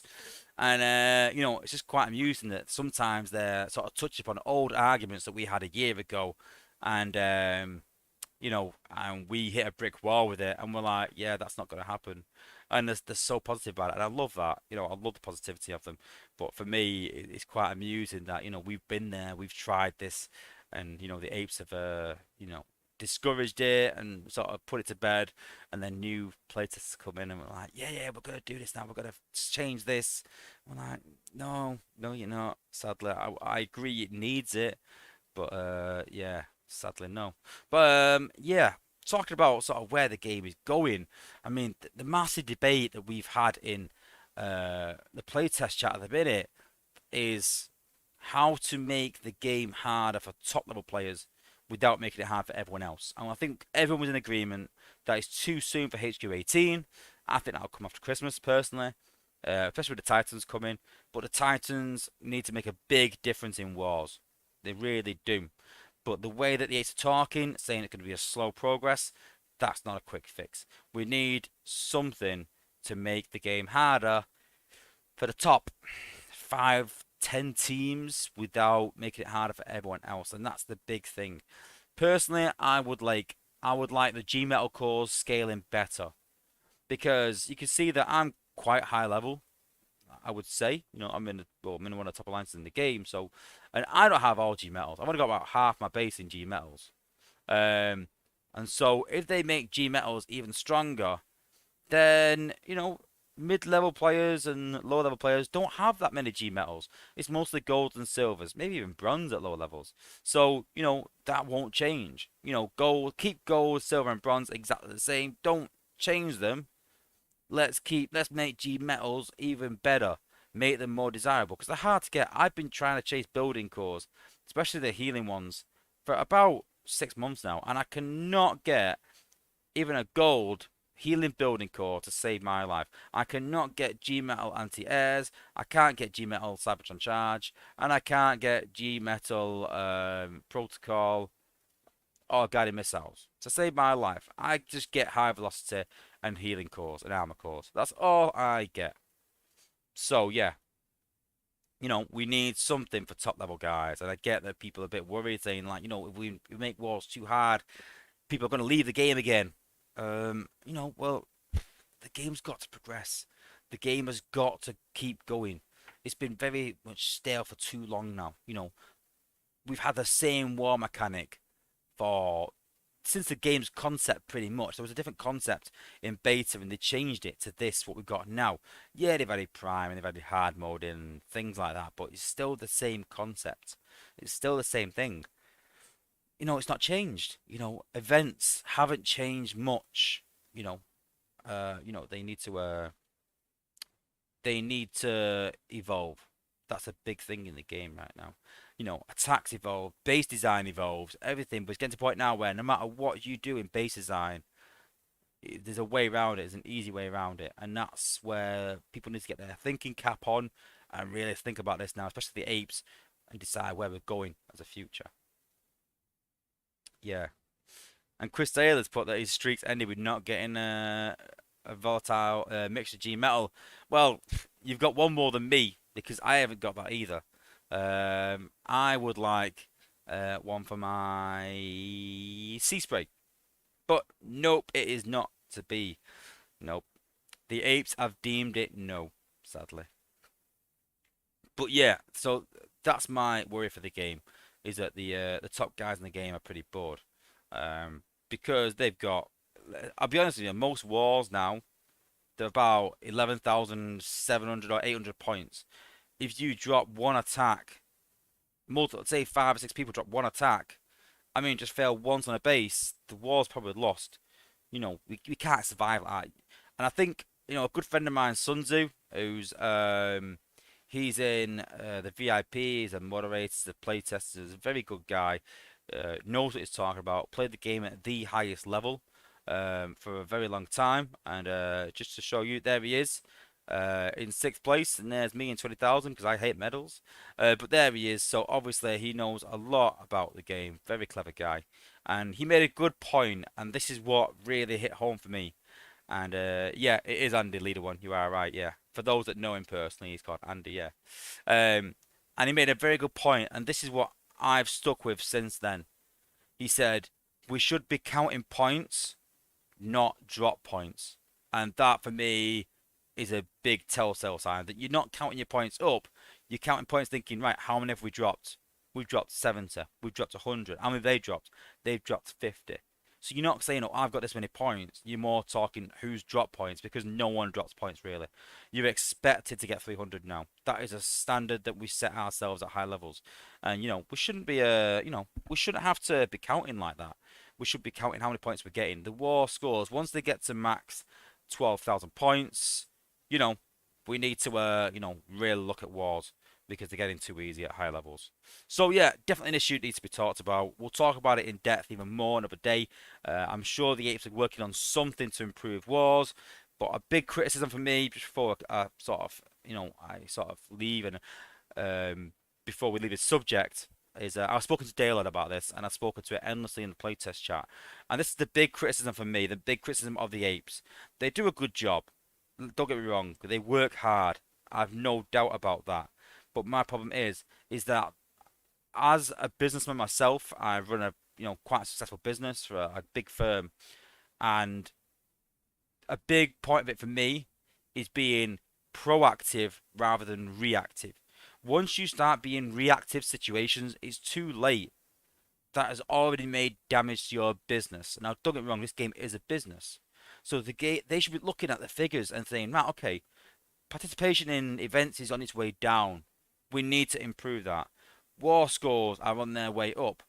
S1: And it's just quite amusing that sometimes they're sort of touch upon old arguments that we had a year ago, and and we hit a brick wall with it, and we're like, yeah, that's not going to happen. And they're so positive about it, and I love that. I love the positivity of them. But for me, it's quite amusing that we've been there, we've tried this, and the apes have discouraged it and sort of put it to bed, and then new playtests come in and we're like, yeah, yeah, we're gonna do this now. We're gonna change this. We're like, no, no, you're not. Sadly, I agree, it needs it, but yeah. Sadly, no. But yeah, talking about sort of where the game is going. I mean, the massive debate that we've had in the playtest chat at the minute is how to make the game harder for top level players without making it hard for everyone else. And I think everyone was in agreement that it's too soon for HQ18. I think that'll come after Christmas, personally, especially with the Titans coming. But the Titans need to make a big difference in Wars. They really do. But the way that the Ace are talking, saying it's going to be a slow progress, that's not a quick fix. We need something to make the game harder for the top 5, 10 teams without making it harder for everyone else, and that's the big thing. Personally, I would like the G Metal cores scaling better, because you can see that I'm quite high level. I would say, I'm in I'm in one of the top alliances in the game, so, and I don't have all G metals. I've only got about half my base in G metals. Um, and so if they make G metals even stronger, then mid-level players and low-level players don't have that many G metals. It's mostly golds and silvers, maybe even bronze at lower levels. So that won't change. Keep gold, silver, and bronze exactly the same. Don't change them. Let's make G metals even better, make them more desirable, because they're hard to get. I've been trying to chase building cores, especially the healing ones, for about 6 months now, and I cannot get even a gold healing building core to save my life. I cannot get G metal anti-airs, I can't get G metal Cybertron charge, and I can't get G metal protocol or guided missiles to save my life. I just get high velocity and healing cores and armor cores. That's all I get. So yeah, we need something for top level guys, and I get that people are a bit worried, saying like, if we make wars too hard, people are going to leave the game again. Well, the game's got to progress. The game has got to keep going. It's been very much stale for too long now. We've had the same war mechanic for since the game's concept pretty much. There was a different concept in beta and they changed it to this, what we've got now. Yeah, they've added Prime and they've added hard mode and things like that, but it's still the same concept. It's still the same thing. It's not changed. Events haven't changed much. You know, they need to evolve. That's a big thing in the game right now. Attacks evolve, base design evolves, everything. But it's getting to a point now where no matter what you do in base design, there's a way around it. There's an easy way around it, and that's where people need to get their thinking cap on and really think about this now, especially the apes, and decide where we're going as a future. Yeah. And Chris Taylor's put that his streaks ended with not getting a volatile mixture G metal. Well, you've got one more than me because I haven't got that either. I would like one for my sea spray, but nope, it is not to be. Nope, the apes have deemed it no, sadly. But yeah, so that's my worry for the game is that the top guys in the game are pretty bored, because they've got. I'll be honest with you, most wars now they're about 11,700 or 800 points. If you drop one attack, multiple, say 5 or 6 people drop one attack, I mean, just fail once on a base, the war's probably lost. We can't survive like that. And I think, a good friend of mine, Sunzu, who's he's in the VIP, he's a moderator, he's a playtester, he's a very good guy, knows what he's talking about, played the game at the highest level for a very long time, and just to show you, there he is. In sixth place, and there's me in 20,000 because I hate medals. But there he is. So obviously he knows a lot about the game. Very clever guy, and he made a good point. And this is what really hit home for me. And yeah, it is Andy, leader one. You are right. Yeah, for those that know him personally, he's called Andy. Yeah, and he made a very good point. And this is what I've stuck with since then. He said we should be counting points, not drop points, and that for me is a big telltale sign that you're not counting your points up. You're counting points thinking, right, how many have we dropped? We've dropped 70. We've dropped 100. How many have they dropped? They've dropped 50. So you're not saying, oh, I've got this many points. You're more talking who's dropped points because no one drops points really. You're expected to get 300 now. That is a standard that we set ourselves at high levels. And, we shouldn't be, we shouldn't have to be counting like that. We should be counting how many points we're getting. The war scores, once they get to max 12,000 points, we need to, really look at wars because they're getting too easy at high levels. So yeah, definitely an issue that needs to be talked about. We'll talk about it in depth even more another day. I'm sure the apes are working on something to improve wars, but a big criticism for me before I sort of, leave and before we leave the subject is I've spoken to Dale about this and I've spoken to it endlessly in the playtest chat. And this is the big criticism for me, the big criticism of the apes. They do a good job. Don't get me wrong, they work hard. I've no doubt about that. But my problem is that as a businessman myself, I run a quite a successful business for a big firm, and a big point of it for me is being proactive rather than reactive. Once you start being reactive situations, it's too late. That has already made damage to your business. Now, don't get me wrong, this game is a business. So they should be looking at the figures and saying, right, okay, participation in events is on its way down. We need to improve that. War scores are on their way up.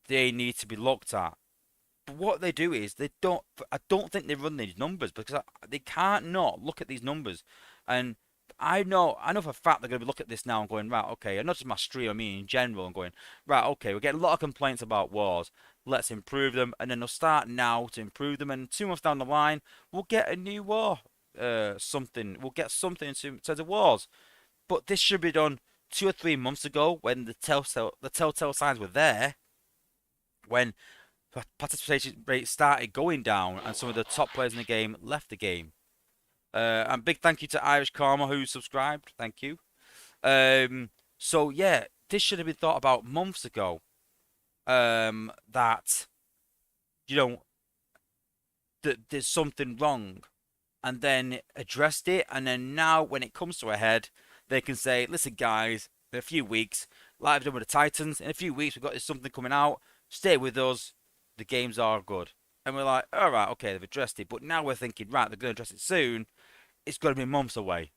S1: They need to be looked at. But what they do is I don't think they run these numbers because they can't not look at these numbers. And I know for a fact they're going to be looking at this now and going, right, okay, and not just my stream, I mean in general, and going, right, okay, we're getting a lot of complaints about wars. Let's improve them, and then they'll start now to improve them, and 2 months down the line, we'll get a new war, we'll get something in terms of wars. But this should be done 2 or 3 months ago when the telltale signs were there, when participation rate started going down, and some of the top players in the game left the game. And big thank you to Irish Karma who subscribed. Thank you. So yeah, this should have been thought about months ago. That that there's something wrong, and then addressed it, and then now when it comes to a head, they can say, listen guys, in a few weeks, like I've done with the Titans, in a few weeks we've got this something coming out. Stay with us. the games are good. And we're like, all right, okay, they've addressed it. But now we're thinking, right, they're going to address it soon. It's going to be months away.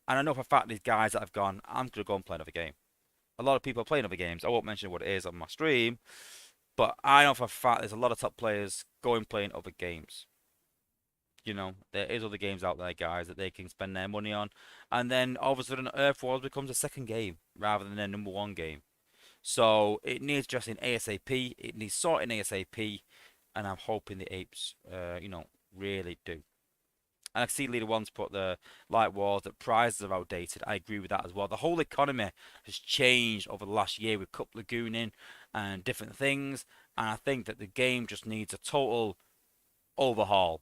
S1: And I know for a fact these guys that have gone, I'm going to go and play another game. A lot of people are playing other games. I won't mention what it is on my stream. But I know for a fact there's a lot of top players going playing other games. There is other games out there, guys, that they can spend their money on. And then all of a sudden, Earth Wars becomes a second game rather than their number one game. So it needs dressing ASAP. It needs sorting ASAP. And I'm hoping the apes, really do. And I see Leader One's put the light wars that prizes are outdated. I agree with that as well. The whole economy has changed over the last year with Cup Lagooning and different things. And I think that the game just needs a total overhaul.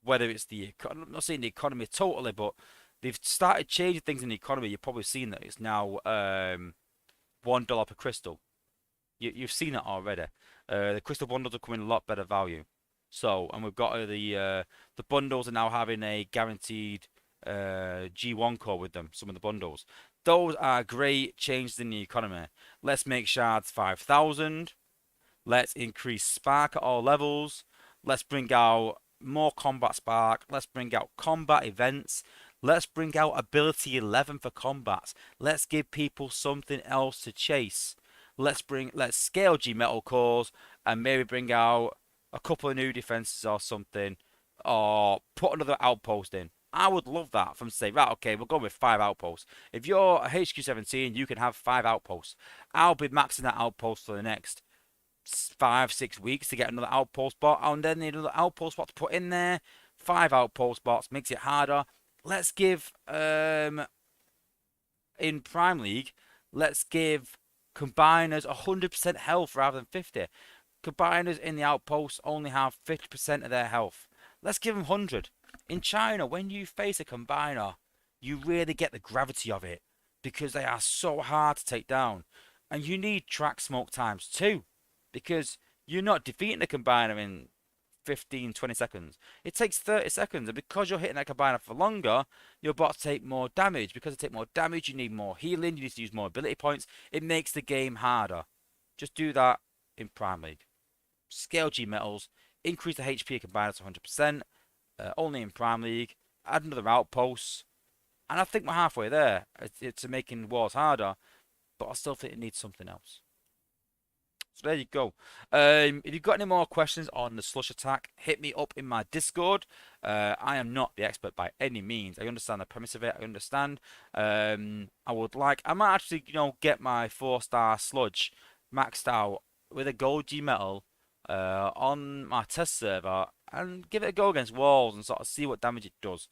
S1: Whether it's I'm not saying the economy totally, but they've started changing things in the economy. You've probably seen that it's now $1 per crystal. You've seen it already. The crystal bundles are coming a lot better value. So, and we've got the bundles are now having a guaranteed G1 core with them. Some of the bundles, those are great changes in the economy. Let's make shards 5,000. Let's increase spark at all levels. Let's bring out more combat spark. Let's bring out combat events. Let's bring out ability 11 for combats. Let's give people something else to chase. Let's scale G metal cores and maybe bring out a couple of new defenses or something, or put another outpost in. I would love that from say, right, okay, we'll go with 5 outposts. If you're a HQ17, you can have 5 outposts. I'll be maxing that outpost for the next 5-6 weeks to get another outpost bot, and then need another outpost bot to put in there. 5 outpost bots makes it harder. Let's give in Prime League, let's give combiners 100% health rather than 50. Combiners in the outposts only have 50% of their health. Let's give them 100. In China, when you face a combiner, you really get the gravity of it because they are so hard to take down. And you need track smoke times too, because you're not defeating a combiner in 15-20 seconds. It takes 30 seconds, and because you're hitting that combiner for longer, your bots take more damage. Because they take more damage, you need more healing, you need to use more ability points. It makes the game harder. Just do that in Prime League. Scale G metals, increase the HP combiners to 100%, only in Prime League, add another outpost, and I think we're halfway there. It's making wars harder, but I still think it needs something else. So there you go. If you've got any more questions on the Slush attack, hit me up in my Discord. I am not the expert by any means. I understand the premise of it. I understand. I might actually, get my 4-star sludge maxed out with a gold G metal on my test server and give it a go against walls and sort of see what damage it does.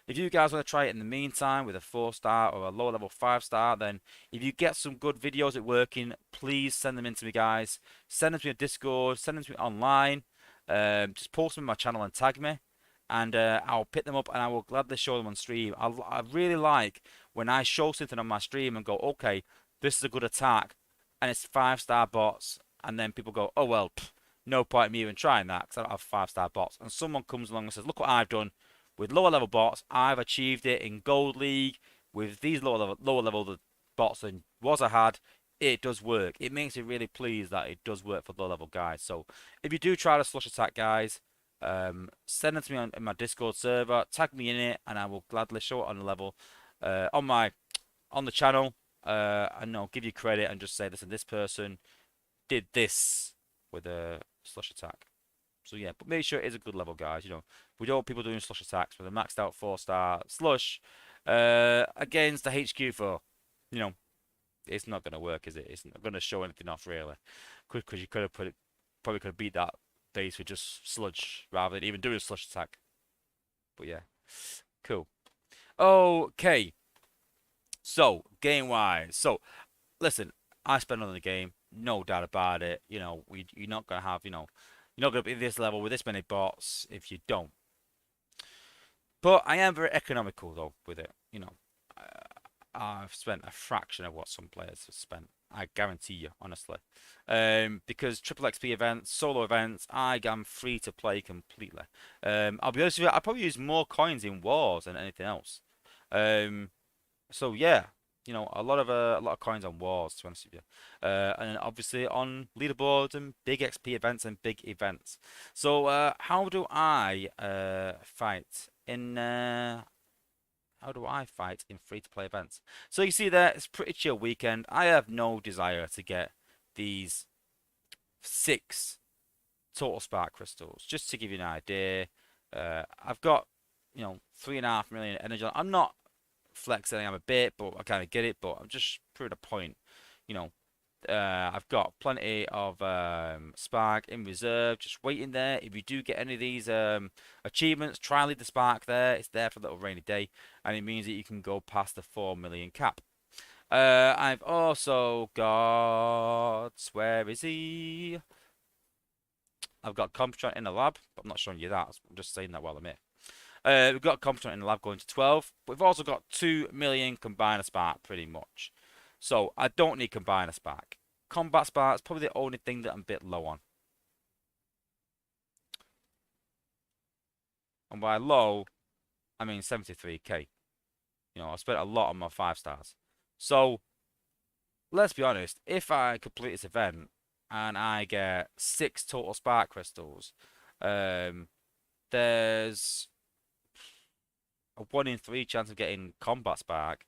S1: If you guys want to try it in the meantime with a 4-star or a lower level 5-star, then if you get some good videos at working, please send them in to me, guys. Send them to me on Discord, send them to me online. Just post them on my channel and tag me, and I'll pick them up and I will gladly show them on stream. I really like when I show something on my stream and go, okay, this is a good attack, and it's 5-star bots, and then people go, oh well, no point in me even trying that because I don't have 5-star bots. And someone comes along and says, look what I've done. With lower level bots, I've achieved it in Gold League. With these lower level bots than Wozza had, it does work. It makes me really pleased that it does work for low level guys. So if you do try the Slush attack, guys, send it to me in my Discord server, tag me in it, and I will gladly show it on the level on the channel. And I'll give you credit and just say, listen, this person did this with a Slush attack. So yeah, but make sure it is a good level, guys. We don't want people doing Slush attacks with a maxed out 4-star Slush against the HQ4. It's not going to work, is it? It's not going to show anything off, really. Because you could have probably could have beat that base with just Sludge rather than even doing a Slush attack. But yeah, cool. Okay. So, game-wise. So, listen, I spent on the game, no doubt about it. You're not going to have, you're not going to be this level with this many bots if you don't. But I am very economical, though, with it. I've spent a fraction of what some players have spent. I guarantee you, honestly. Because triple XP events, solo events, I am free to play completely. I'll be honest with you, I probably use more coins in wars than anything else. So, yeah. a lot of coins on wars, to be honest with you. And then obviously on leaderboards and big XP events and big events. So how do I fight in free-to-play events? So you see there, it's a pretty chill weekend. I have no desire to get these 6 total spark crystals. Just to give you an idea, I've got 3.5 million energy. I'm not flexing, I'm a bit, but I kind of get it. But I'm just proving a point. You know, I've got plenty of spark in reserve, just waiting there. If you do get any of these achievements, try and leave the spark there. It's there for a little rainy day, and it means that you can go past the 4 million cap. I've also got, where is he? I've got Computron in the lab, but I'm not showing you that. I'm just saying that while I'm here. We've got Computron in the lab going to 12, but we've also got 2 million Combiner Spark pretty much. So I don't need Combiner Spark. Combat Spark is probably the only thing that I'm a bit low on. And by low, I mean 73k. I spent a lot on my 5 stars. So let's be honest, if I complete this event and I get 6 total spark crystals, there's a 1 in 3 chance of getting combat spark.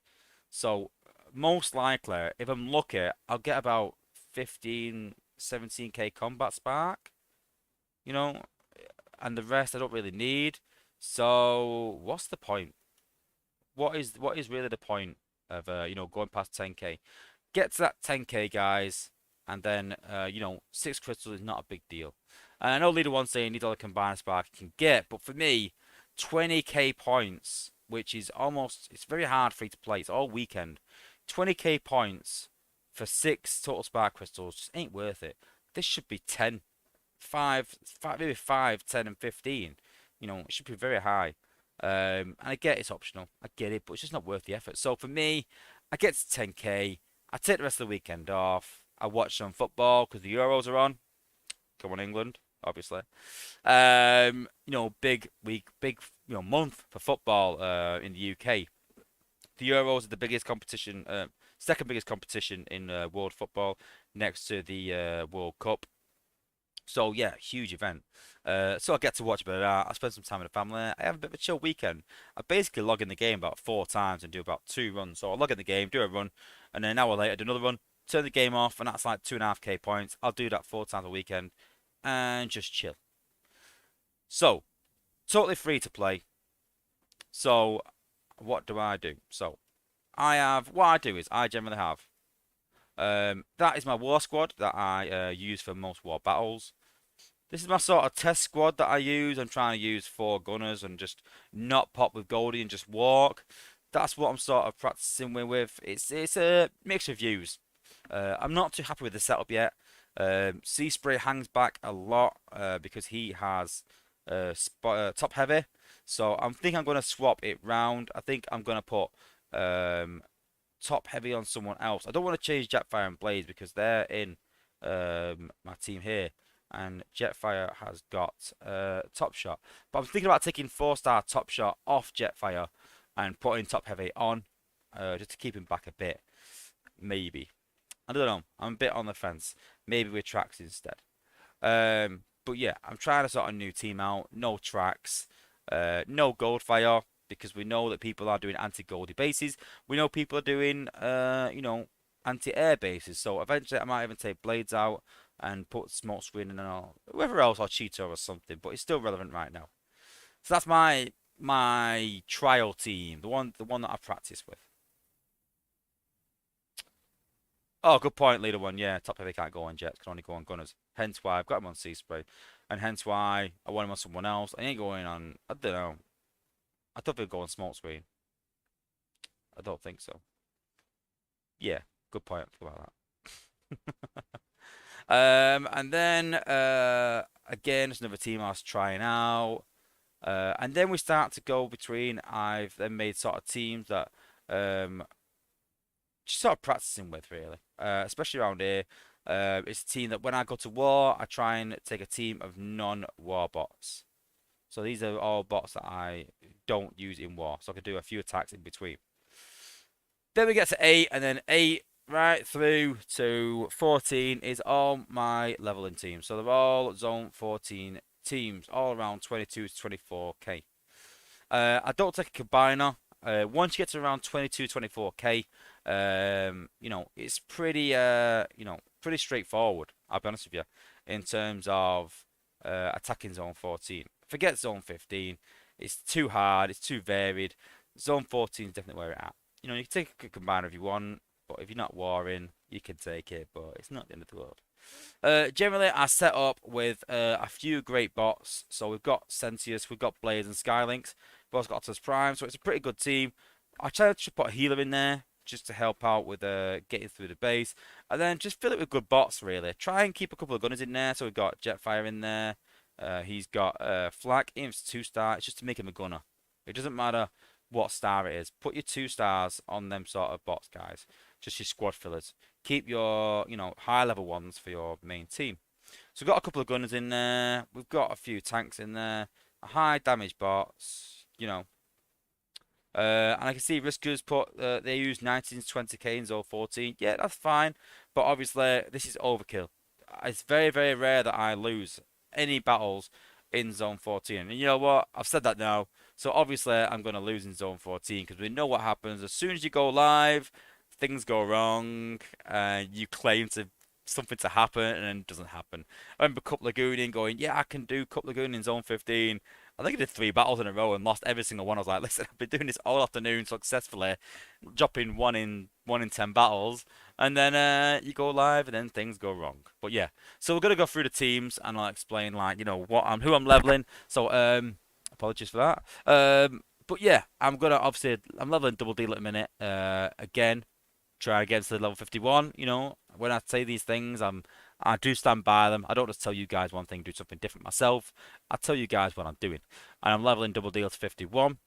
S1: So most likely, if I'm lucky, I'll get about 15, 17k combat spark, you know, and the rest I don't really need. So what's the point? What is really the point of going past 10k? Get to that 10k, guys, and then 6 crystals is not a big deal. And I know Leader One saying you need all the combined spark you can get, but for me, 20k points, which is it's very hard for you to play. It's all weekend. 20k points for 6 total spark crystals just ain't worth it. This should be 10, 5, maybe 5, 10, and 15. It should be very high. And I get it's optional. I get it, but it's just not worth the effort. So for me, I get to 10k. I take the rest of the weekend off. I watch some football because the Euros are on. Come on, England, obviously. Big week, big month for football in the UK. The Euros are the biggest competition, second biggest competition in world football, next to the World Cup. So yeah, huge event. So I get to watch a bit of that. I spend some time with the family. I have a bit of a chill weekend. I basically log in the game about 4 times and do about 2 runs. So I log in the game, do a run, and then an hour later do another run, turn the game off, and that's like 2.5k points. I'll do that 4 times a weekend and just chill. So totally free to play. So what do I do? So what I do is I generally have that is my war squad that I use for most war battles. This is my sort of test squad that I use. I'm trying to use 4 gunners and just not pop with Goldie and just walk. That's what I'm sort of practicing with. It's a mix of views. I'm not too happy with the setup yet. Sea Spray hangs back a lot because he has top heavy. So I think I'm going to swap it round. I think I'm going to put top heavy on someone else. I don't want to change Jetfire and Blaze because they're in my team here. And Jetfire has got Top Shot. But I'm thinking about taking 4-star Top Shot off Jetfire and putting Top Heavy on just to keep him back a bit. Maybe. I don't know. I'm a bit on the fence. Maybe with Trax instead. But yeah, I'm trying to sort a new team out. No Trax. No Goldfire. Because we know that people are doing anti-Goldie bases. We know people are doing, anti-air bases. So eventually I might even take Blades out and put Smoke Screen and whoever else, or Cheetor or something. But it's still relevant right now. So that's my trial team, the one that I practice with. Oh, good point, Leader One. Yeah, top heavy can't go on jets, can only go on gunners. Hence why I've got him on Sea Spray, and hence why I want him on someone else. I ain't going on. I don't know. I thought they'd go on Smoke Screen. I don't think so. Yeah, good point about that. And then again, there's another team I was trying out. And then we start to go between. I've then made sort of teams that just sort of practicing with really, especially around here. It's a team that when I go to war, I try and take a team of non-war bots. So these are all bots that I don't use in war, so I can do a few attacks in between. Then we get to 8, and then 8 right through to 14 is all my leveling teams. So they're all zone 14 teams, all around 22 to 24k. I don't take a combiner. Once you get to around 22, 24k, it's pretty, pretty straightforward. I'll be honest with you, in terms of attacking zone 14. Forget zone 15. It's too hard. It's too varied. Zone 14 is definitely where it's at. You know, you can take a combiner if you want, but if you're not warring, you can take it, but it's not the end of the world. Generally, I set up with a few great bots. So we've got Sentius, we've got Blaze and Skylinks. We've also got Optimus Prime, so it's a pretty good team. I try to put a healer in there just to help out with getting through the base. And then just fill it with good bots, really. Try and keep a couple of gunners in there. So we've got Jetfire in there. He's got Flak. Aim's 2-star. It's just to make him a gunner. It doesn't matter what star it is. Put your 2 stars on them sort of bots, guys. Just your squad fillers. Keep your, high level ones for your main team. So we've got a couple of gunners in there. We've got a few tanks in there. High damage bots, and I can see Riskers put, they use 19 to 20k in zone 14. Yeah, that's fine. But obviously, this is overkill. It's very, very rare that I lose any battles in zone 14. And you know what? I've said that now. So obviously, I'm going to lose in zone 14 because we know what happens. As soon as you go live, things go wrong, and you claim to something to happen, and then it doesn't happen. I remember Cup Lagooning going, yeah, I can do Cup Lagoon in zone 15. I think I did 3 battles in a row and lost every single one. I was like, listen, I've been doing this all afternoon successfully, dropping 1 in 10 battles, and then you go live, and then things go wrong. But yeah, so we're gonna go through the teams, and I'll explain who I'm leveling. So apologies for that. But yeah, I'm leveling Double Deal at a minute. Again, try against the level 51. When I say these things, I do stand by them. I don't just tell you guys one thing, do something different myself. I tell you guys what I'm doing. And I'm leveling Double Deal to 51.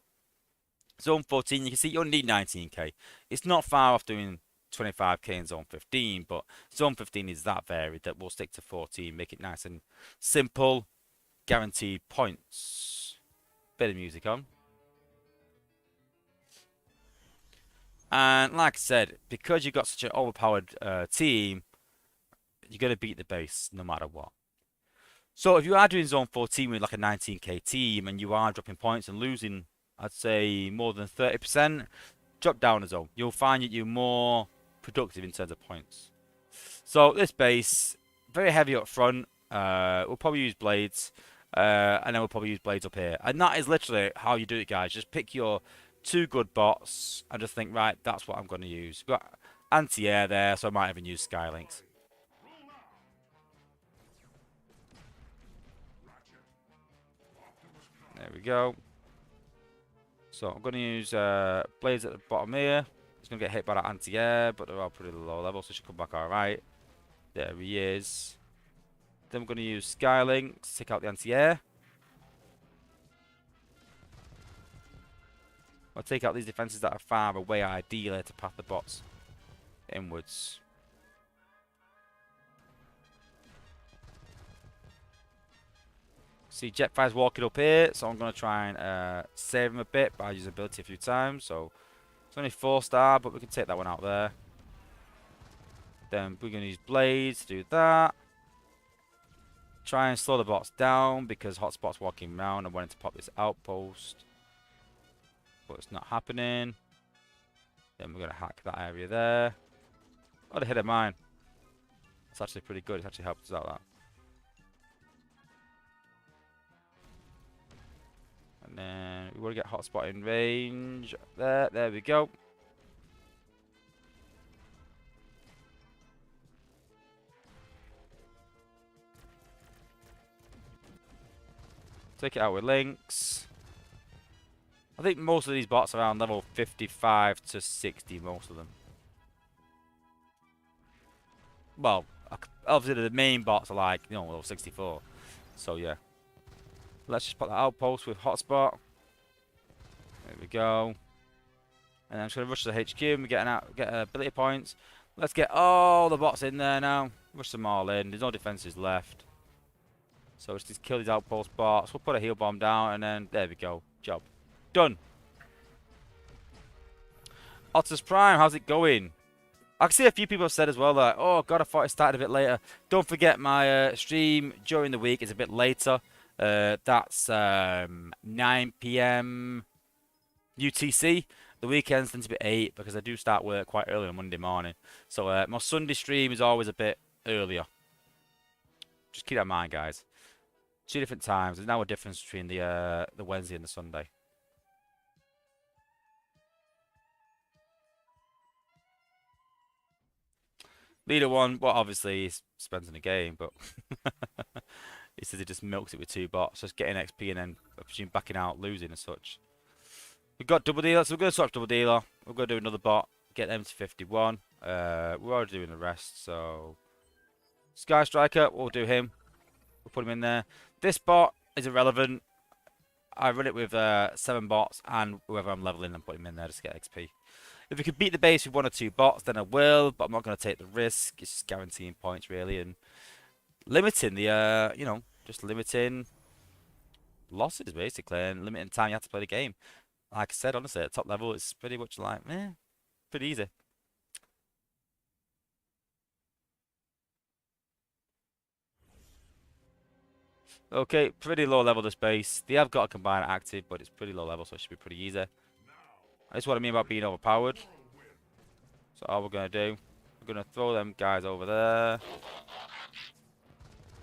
S1: Zone 14, you can see you only need 19k. It's not far off doing 25k in Zone 15, but Zone 15 is that varied that we'll stick to 14, make it nice and simple, guaranteed points. Bit of music on. And like I said, because you've got such an overpowered team, you're going to beat the base no matter what. So if you are doing Zone 14 with like a 19k team and you are dropping points and losing, I'd say more than 30%, drop down a zone. You'll find that you're more productive in terms of points. So this base, very heavy up front. We'll probably use blades. And then we'll probably use blades up here. And that is literally how you do it, guys. Just pick your 2 good bots and just think, right, that's what I'm going to use. We've got anti-air there, so I might even use Skylinks. There we go. So I'm going to use blades at the bottom here. He's going to get hit by that anti-air, but they're all pretty low level, so he should come back alright. There he is. Then we're going to use Skylinks, take out the anti-air. I'll take out these defenses that are far away, ideally, to path the bots inwards. See, Jetfire's walking up here, so I'm going to try and save him a bit by using ability a few times. So it's only 4-star, but we can take that one out there. Then we're going to use blades to do that. Try and slow the bots down because Hotspot's walking around. I wanted to pop this outpost, but it's not happening. Then we're going to hack that area there. Oh, the hit of mine. It's actually pretty good. It's actually helped us out, that. And then we want to get Hotspot in range. There we go. Take it out with links. I think most of these bots are around level 55 to 60, most of them. Well, obviously the main bots are like, level 64. So yeah. Let's just put that outpost with Hotspot. There we go. And I'm just going to rush to the HQ and we get ability points. Let's get all the bots in there now. Rush them all in. There's no defenses left. So let's just kill these outpost bots. We'll put a heal bomb down and then there we go. Job done. Otters Prime, how's it going? I can see a few people have said as well that, oh god, I thought it started a bit later. Don't forget my stream during the week is a bit later. That's 9 p.m. UTC. The weekends tend to be 8 because I do start work quite early on Monday morning. So my Sunday stream is always a bit earlier. Just keep that in mind, guys. 2 different times. There's now a difference between the Wednesday and the Sunday. Leader 1, well, obviously, he spends in the game, but he says he just milks it with 2 bots, just getting XP and then, I presume, backing out, losing and such. We've got double dealer, so we're going to swap double dealer. We're going to do another bot, get them to 51. We're already doing the rest, so Sky Striker, we'll do him. We'll put him in there. This bot is irrelevant. I run it with 7 bots, and whoever I'm leveling, I'm putting him in there just to get XP. If we could beat the base with 1 or 2 bots, then I will, but I'm not going to take the risk. It's just guaranteeing points, really, and limiting the, you know, just limiting losses, basically, and limiting time you have to play the game. Like I said, honestly, at top level, it's pretty much like, pretty easy. Okay, pretty low level this base. They have got a combine active, but it's pretty low level, so it should be pretty easy. That's what I mean about being overpowered. So all we're going to do, we're going to throw them guys over there.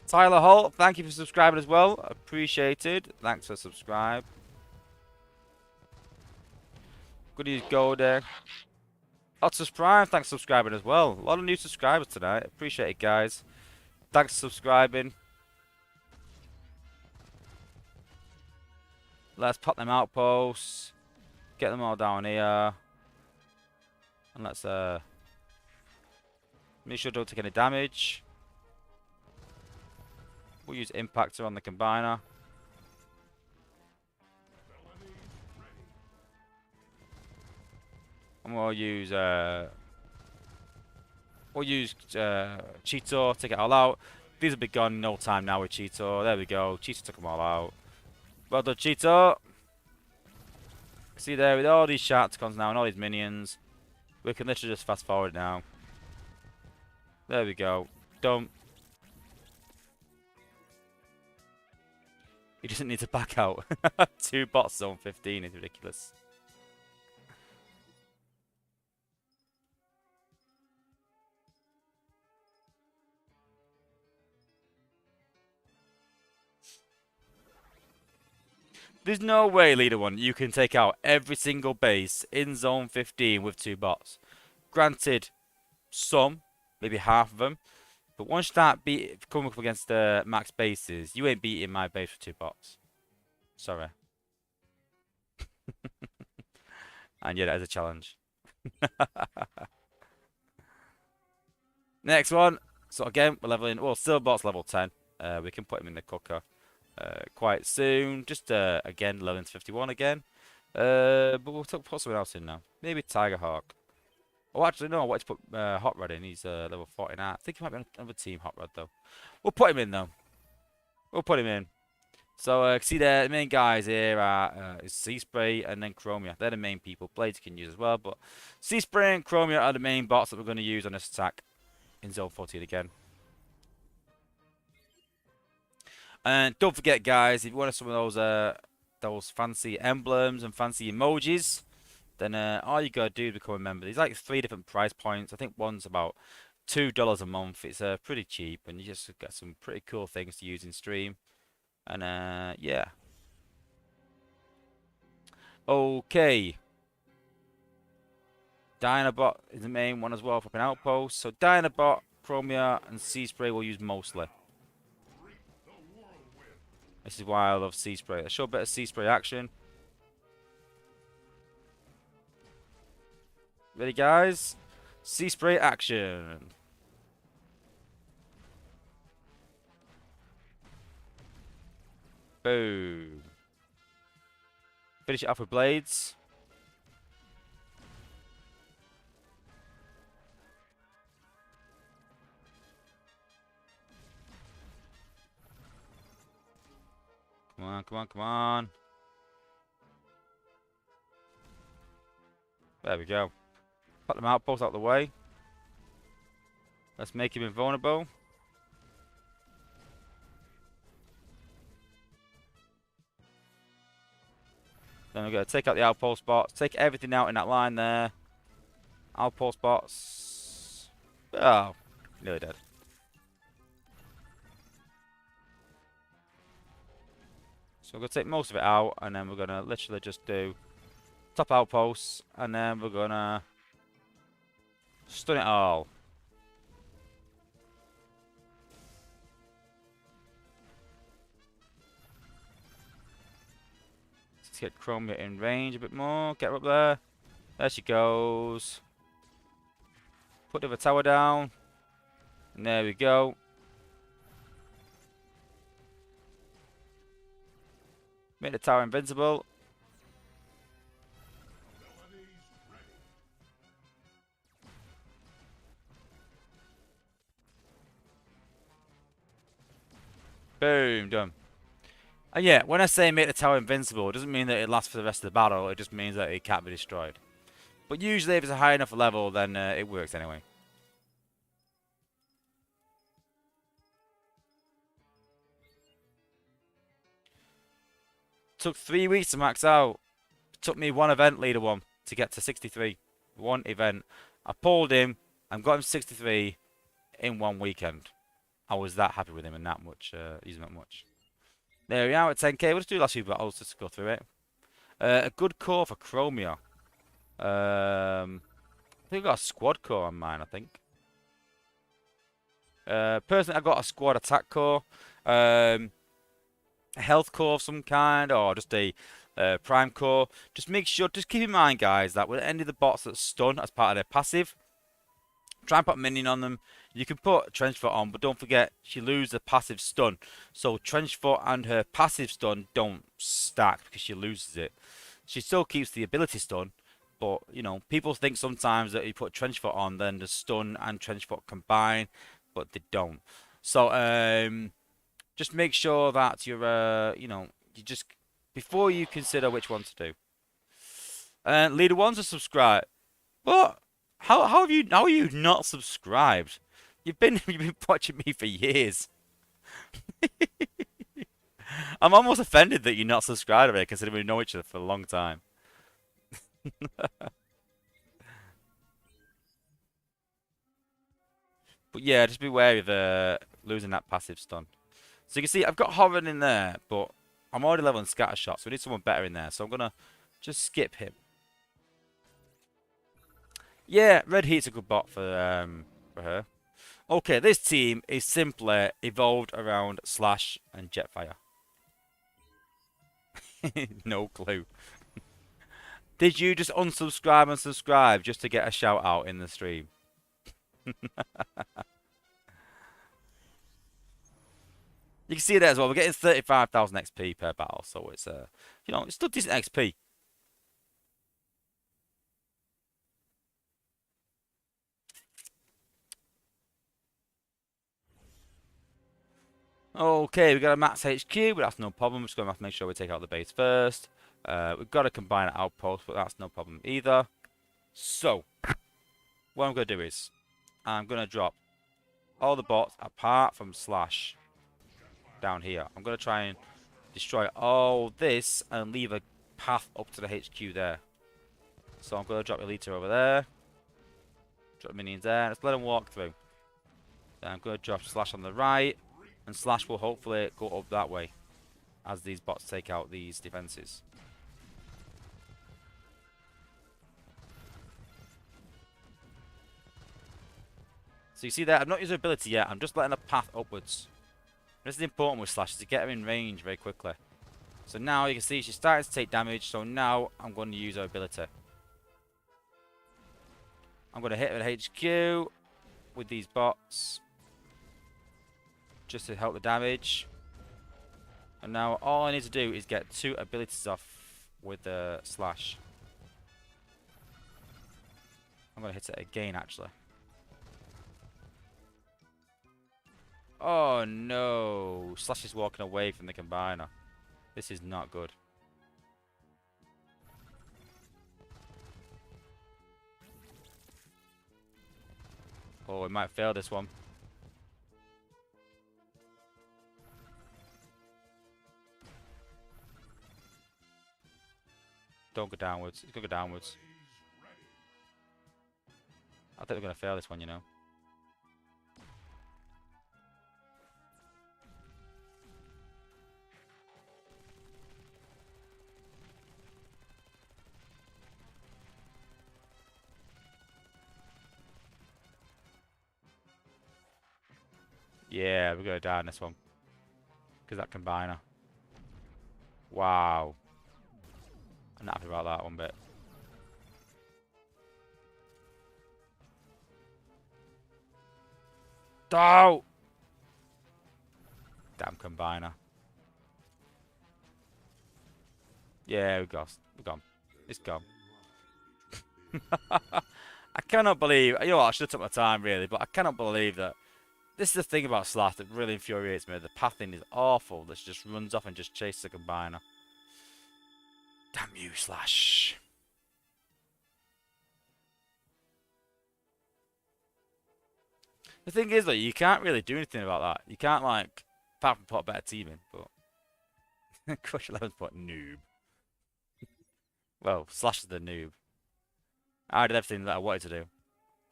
S1: Tyler Holt, thank you for subscribing as well. Appreciated. Thanks for subscribe. Good to use gold there. Otters Prime, thanks for subscribing as well. A lot of new subscribers tonight. Appreciate it, guys. Thanks for subscribing. Let's pop them outposts. Get them all down here. And let's make sure don't take any damage. We'll use Impactor on the Combiner. And we'll use Cheetor, take it all out. These will be gone in no time now with Cheetor. There we go. Cheetor took them all out. Well done, Cheetor. See there, with all these Sharktons now and all these minions, we can literally just fast forward now. There we go. Done. He doesn't need to back out. 2 bots zone 15 is ridiculous. There's no way, Leader 1, you can take out every single base in Zone 15 with 2 bots. Granted, some, maybe half of them, but once you start coming up against the max bases, you ain't beating my base with 2 bots. Sorry. And yeah, that is a challenge. Next one. So again, we're leveling, well, still bots level 10. We can put him in the cooker. Quite soon. Just again, leveling to 51 again. But we'll put something else in now. Maybe Tiger Hawk. Oh, actually, no, I wanted to put Hot Rod in. He's level 49. I think he might be on another team, Hot Rod, though. We'll put him in, though. We'll put him in. So, see there, the main guys here are Sea Spray and then Chromia. They're the main people. Blades you can use as well, but Sea Spray and Chromia are the main bots that we're going to use on this attack in Zone 14 again. And don't forget, guys, if you want some of those fancy emblems and fancy emojis, then all you gotta do is become a member. There's like 3 different price points. I think one's about $2 a month. It's pretty cheap, and you just get some pretty cool things to use in stream. And yeah. Okay. Dinobot is the main one as well for an outpost. So Dinobot, Chromia, and Sea Spray we'll use mostly. This is why I love Sea Spray. Let's show a bit of Sea Spray action. Ready, guys? Sea Spray action. Boom. Finish it off with blades. Come on, come on, come on. There we go. Put them outposts out of the way. Let's make him invulnerable. Then we're going to take out the outpost bots. Take everything out in that line there. Outpost bots. Oh, nearly dead. So we're going to take most of it out, and then we're going to literally just do top outposts, and then we're going to stun it all. Let's get Chromia in range a bit more. Get her up there. There she goes. Put the other tower down. And there we go. Make the tower invincible. Boom, done. And yeah, when I say make the tower invincible, it doesn't mean that it lasts for the rest of the battle. It just means that it can't be destroyed. But usually if it's a high enough level, then it works anyway. Took 3 weeks to max out. It took me one event, leader one, to get to 63. One event. I pulled him and got him to 63 in 1 weekend. I was that happy with him and that much, using that much. There we are at 10k. We'll just do the last few battles just to go through it. A good core for Chromia. I think I got a squad core on mine, I think. Personally, I got a squad attack core. A health core of some kind, or just a prime core. Just make sure, just keep in mind, guys, that with any of the bots that stun as part of their passive, try and put a minion on them. You can put Trenchfoot on, but don't forget she loses the passive stun. So Trenchfoot and her passive stun don't stack because she loses it. She still keeps the ability stun, but you know, people think sometimes that you put Trenchfoot on, then the stun and Trenchfoot combine, but they don't. So just make sure that you're, you know, you just before you consider which one to do. Leader one's a subscribe. What? How are you not subscribed? You've been watching me for years. I'm almost offended that you're not subscribed to me, considering we know each other for a long time. But yeah, just be wary of losing that passive stun. So you can see I've got Hoverin in there, but I'm already leveling Scatter Shot, so we need someone better in there. So I'm gonna just skip him. Yeah, Red Heat's a good bot for her. Okay, this team is simply evolved around Slash and Jetfire. No clue. Did you just unsubscribe and subscribe just to get a shout out in the stream? You can see there as well. We're getting 35,000 XP per battle, so it's you know, it's still decent XP. Okay, we got a max HQ, but that's no problem. We're just going to have to make sure we take out the base first. We've got to combine an outpost, but that's no problem either. So, what I'm going to do is, I'm going to drop all the bots apart from Slash down here. I'm going to try and destroy all this and leave a path up to the HQ there. So I'm going to drop Elita over there. Drop minions there. Let's let them walk through. Then I'm going to drop Slash on the right. And Slash will hopefully go up that way as these bots take out these defenses. So you see there, I've not used her ability yet. I'm just letting a path upwards. This is important with Slash, is to get her in range very quickly. So now you can see she's starting to take damage. So now I'm going to use her ability. I'm going to hit her at HQ with these bots, just to help the damage. And now all I need to do is get 2 abilities off with the Slash. I'm going to hit it again, actually. Oh no, Slash is walking away from the combiner. This is not good. Oh, we might fail this one. Don't go downwards. It's gonna go downwards. I think we're gonna fail this one, you know. Yeah, we're gonna die on this one. Because that combiner. Wow. I'm not happy about that one bit. Oh! Damn combiner. Yeah, we're gone. It's gone. I cannot believe, you know what, I should have took my time really, but I cannot believe that. This is the thing about Slash that really infuriates me. The pathing is awful. This just runs off and just chases the combiner. Damn you, Slash. The thing is, though, you can't really do anything about that. You can't, like, apart from put a better team in, but... Crush 11's put noob. Well, Slash is the noob. I did everything that I wanted to do.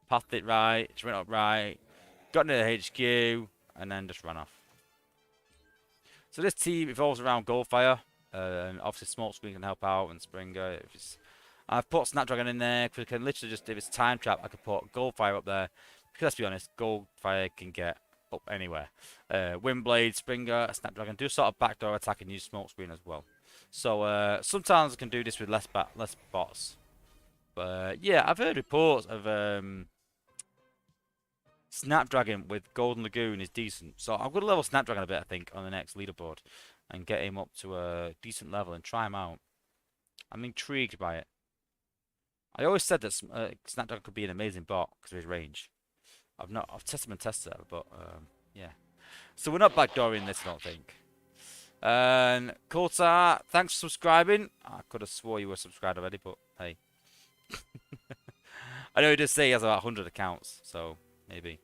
S1: Pathed it right, just went up right, got into the HQ, and then just ran off. So this team evolves around Goldfire, and obviously Smokescreen can help out, and Springer. I've put Snapdragon in there, because I can literally just, if it's time trap, I could put Goldfire up there. Because let's be honest, Goldfire can get up anywhere. Windblade, Springer, Snapdragon do sort of backdoor attack and use Smokescreen as well. So sometimes I can do this with less bots. But yeah, I've heard reports of Snapdragon with Golden Lagoon is decent. So I'm going to level Snapdragon a bit, I think, on the next leaderboard. And get him up to a decent level and try him out. I'm intrigued by it. I always said that Snapdragon could be an amazing bot because of his range. I've tested him and tested it, but yeah. So we're not backdooring this, I don't think. And Coulter, thanks for subscribing. I could have swore you were subscribed already, but hey. I know he does say he has about 100 accounts, so maybe.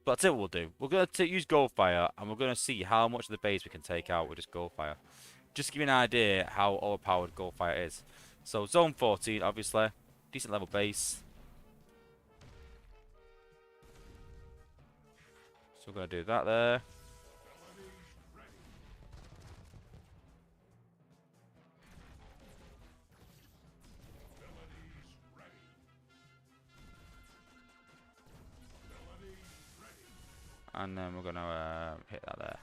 S1: But that's it. We'll do. We're going to use Goldfire, and we're going to see how much of the base we can take out with this Goldfire. Just to give you an idea how overpowered Goldfire is. So Zone 14, obviously, decent level base. So we're going to do that there. And then we're going to hit that there.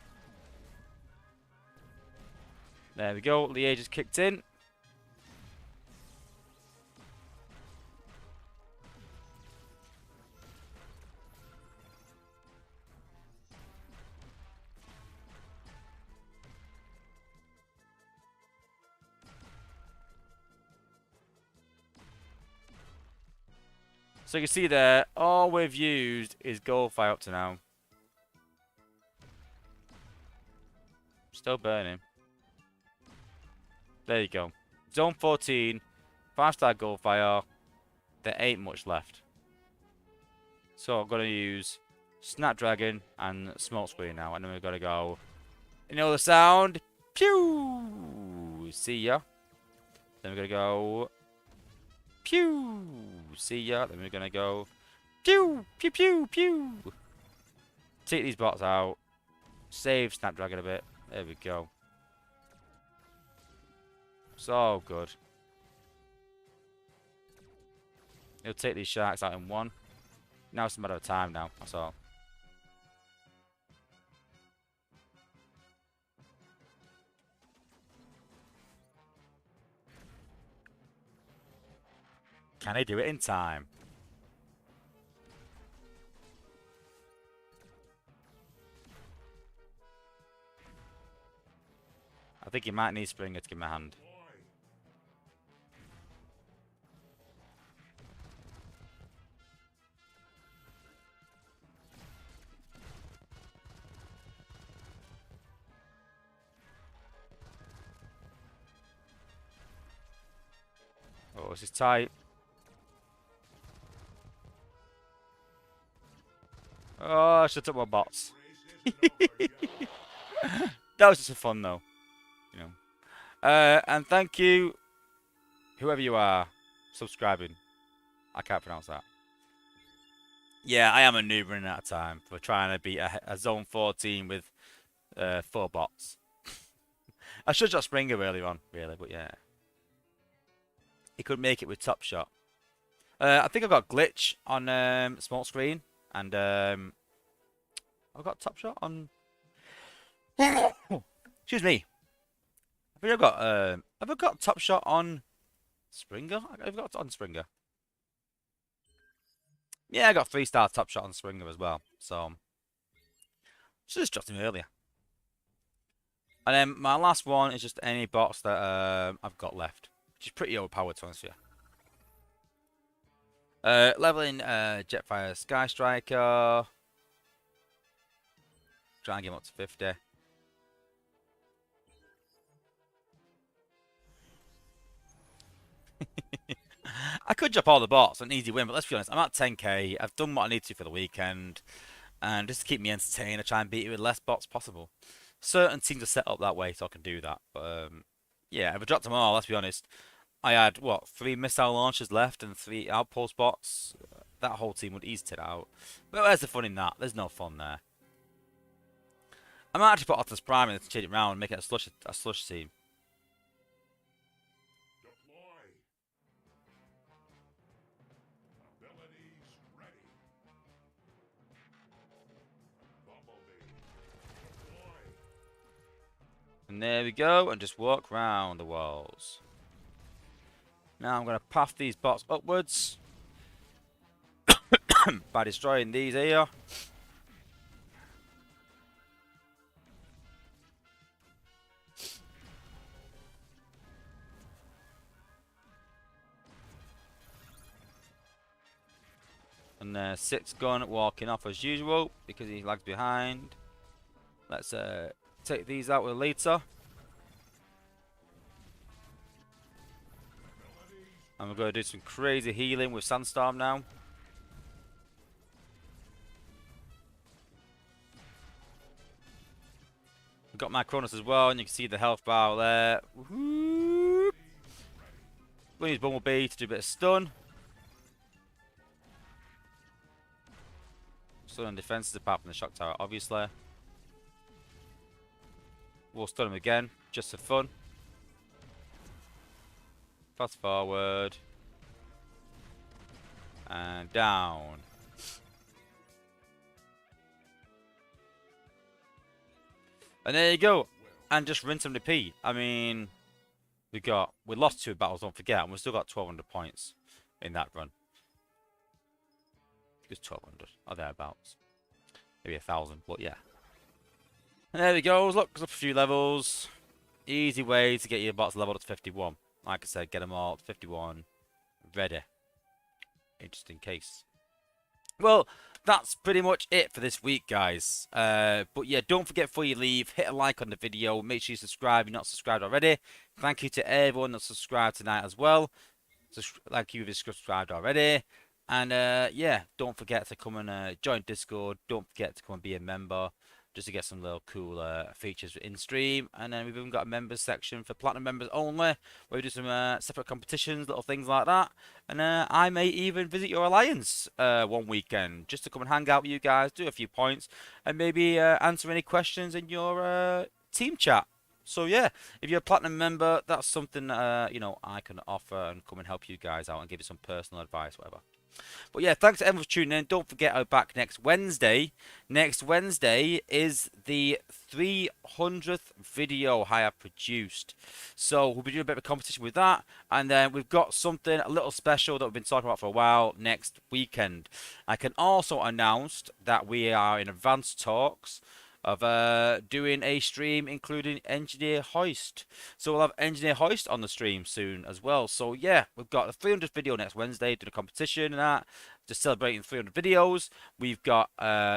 S1: There we go. The age is kicked in. So you can see there, all we've used is Goldfire up to now. Still burning. There you go. Zone 14, 5-star Goldfire. There ain't much left. So I'm going to use Snapdragon and Smokescreen now. And then we're going to go, you know the sound? Pew! See ya. Then we're going to go, pew! See ya. Then we're going to go, pew! Pew, pew, pew! Take these bots out. Save Snapdragon a bit. There we go. So good. He'll take these sharks out in one. Now it's a matter of time now. That's all. Can he do it in time? I think he might need Springer to give him a hand. Oh, this is tight. I should have took more bots. That was just for fun, though. You know. And thank you, whoever you are, subscribing. I can't pronounce that. Yeah, I am a noob running out of time for trying to beat a Zone 14 with 4 bots. I should have got Springer earlier on, really, but yeah. He could make it with Top Shot. I think I've got Glitch on small screen, and I've got Top Shot on. Excuse me. I think I've got have I got Top Shot on Springer? I've got it on Springer. Yeah, I got 3-star Top Shot on Springer as well. So should have dropped him earlier. And then my last one is just any bots that I've got left, which is pretty overpowered, to be honest with you. Leveling Jetfire Sunstreaker. Try and get him up to 50. I could drop all the bots, an easy win, but let's be honest, I'm at 10k. I've done what I need to for the weekend, and just to keep me entertained, I try and beat it with less bots possible. Certain teams are set up that way, so I can do that. But yeah, if I dropped them all, let's be honest, I had what 3 missile launchers left and 3 outpost bots. That whole team would ease it out. But where's the fun in that? There's no fun there. I might actually put Optimus Prime in to change it around and make it a slush team. And there we go, and just walk round the walls. Now I'm going to path these bots upwards by destroying these here. And 6 gun walking off as usual because he lags behind. Let's take these out with a later. And we're going to do some crazy healing with Sandstorm now. We've got my Cronus as well, and you can see the health bar there. We're going to use Bumblebee to do a bit of stun. Stun and defenses apart from the shock tower, obviously. We'll stun him again, just for fun. Fast forward. And down. And there you go. And just rinse and repeat. I mean, we lost 2 battles, don't forget, and we've still got 1,200 points in that run. It was 1,200, or thereabouts. Maybe 1,000, but yeah. And there we go. Look, up a few levels. Easy way to get your bots leveled up to 51. Like I said, get them all to 51. Ready. Just in case. Well, that's pretty much it for this week, guys. But yeah, don't forget before you leave, hit a like on the video. Make sure you subscribe if you're not subscribed already. Thank you to everyone that subscribed tonight as well. Thank you if you've subscribed already. And yeah, don't forget to come and join Discord. Don't forget to come and be a member, just to get some little cool features in stream. And then we've even got a members section for platinum members only, where we do some separate competitions, little things like that. And I may even visit your alliance one weekend, just to come and hang out with you guys, do a few points, and maybe answer any questions in your team chat. So yeah, if you're a platinum member, that's something you know, I can offer and come and help you guys out and give you some personal advice, whatever. But yeah, thanks to everyone for tuning in. Don't forget, I'm back next Wednesday. Next Wednesday is the 300th video I have produced. So we'll be doing a bit of a competition with that. And then we've got something a little special that we've been talking about for a while next weekend. I can also announce that we are in advanced talks of doing a stream including Engineer Hoist. So we'll have Engineer Hoist on the stream soon as well. So yeah, we've got a 300th video next Wednesday, doing a competition and that, just celebrating 300 videos. We've got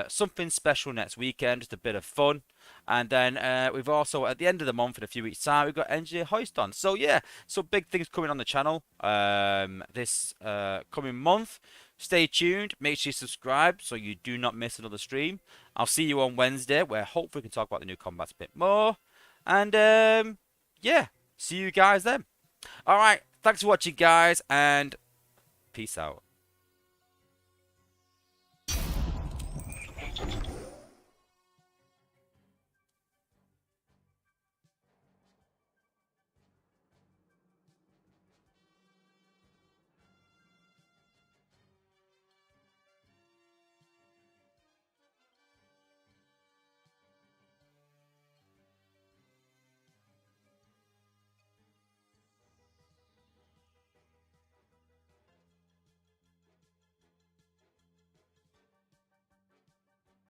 S1: something special next weekend, just a bit of fun. And then we've also, at the end of the month, in a few weeks' time, we've got Engineer Hoist on. So yeah, some big things coming on the channel this coming month. Stay tuned. Make sure you subscribe so you do not miss another stream. I'll see you on Wednesday, where hopefully we can talk about the new combats a bit more. And yeah, see you guys then. All right, thanks for watching, guys, and peace out.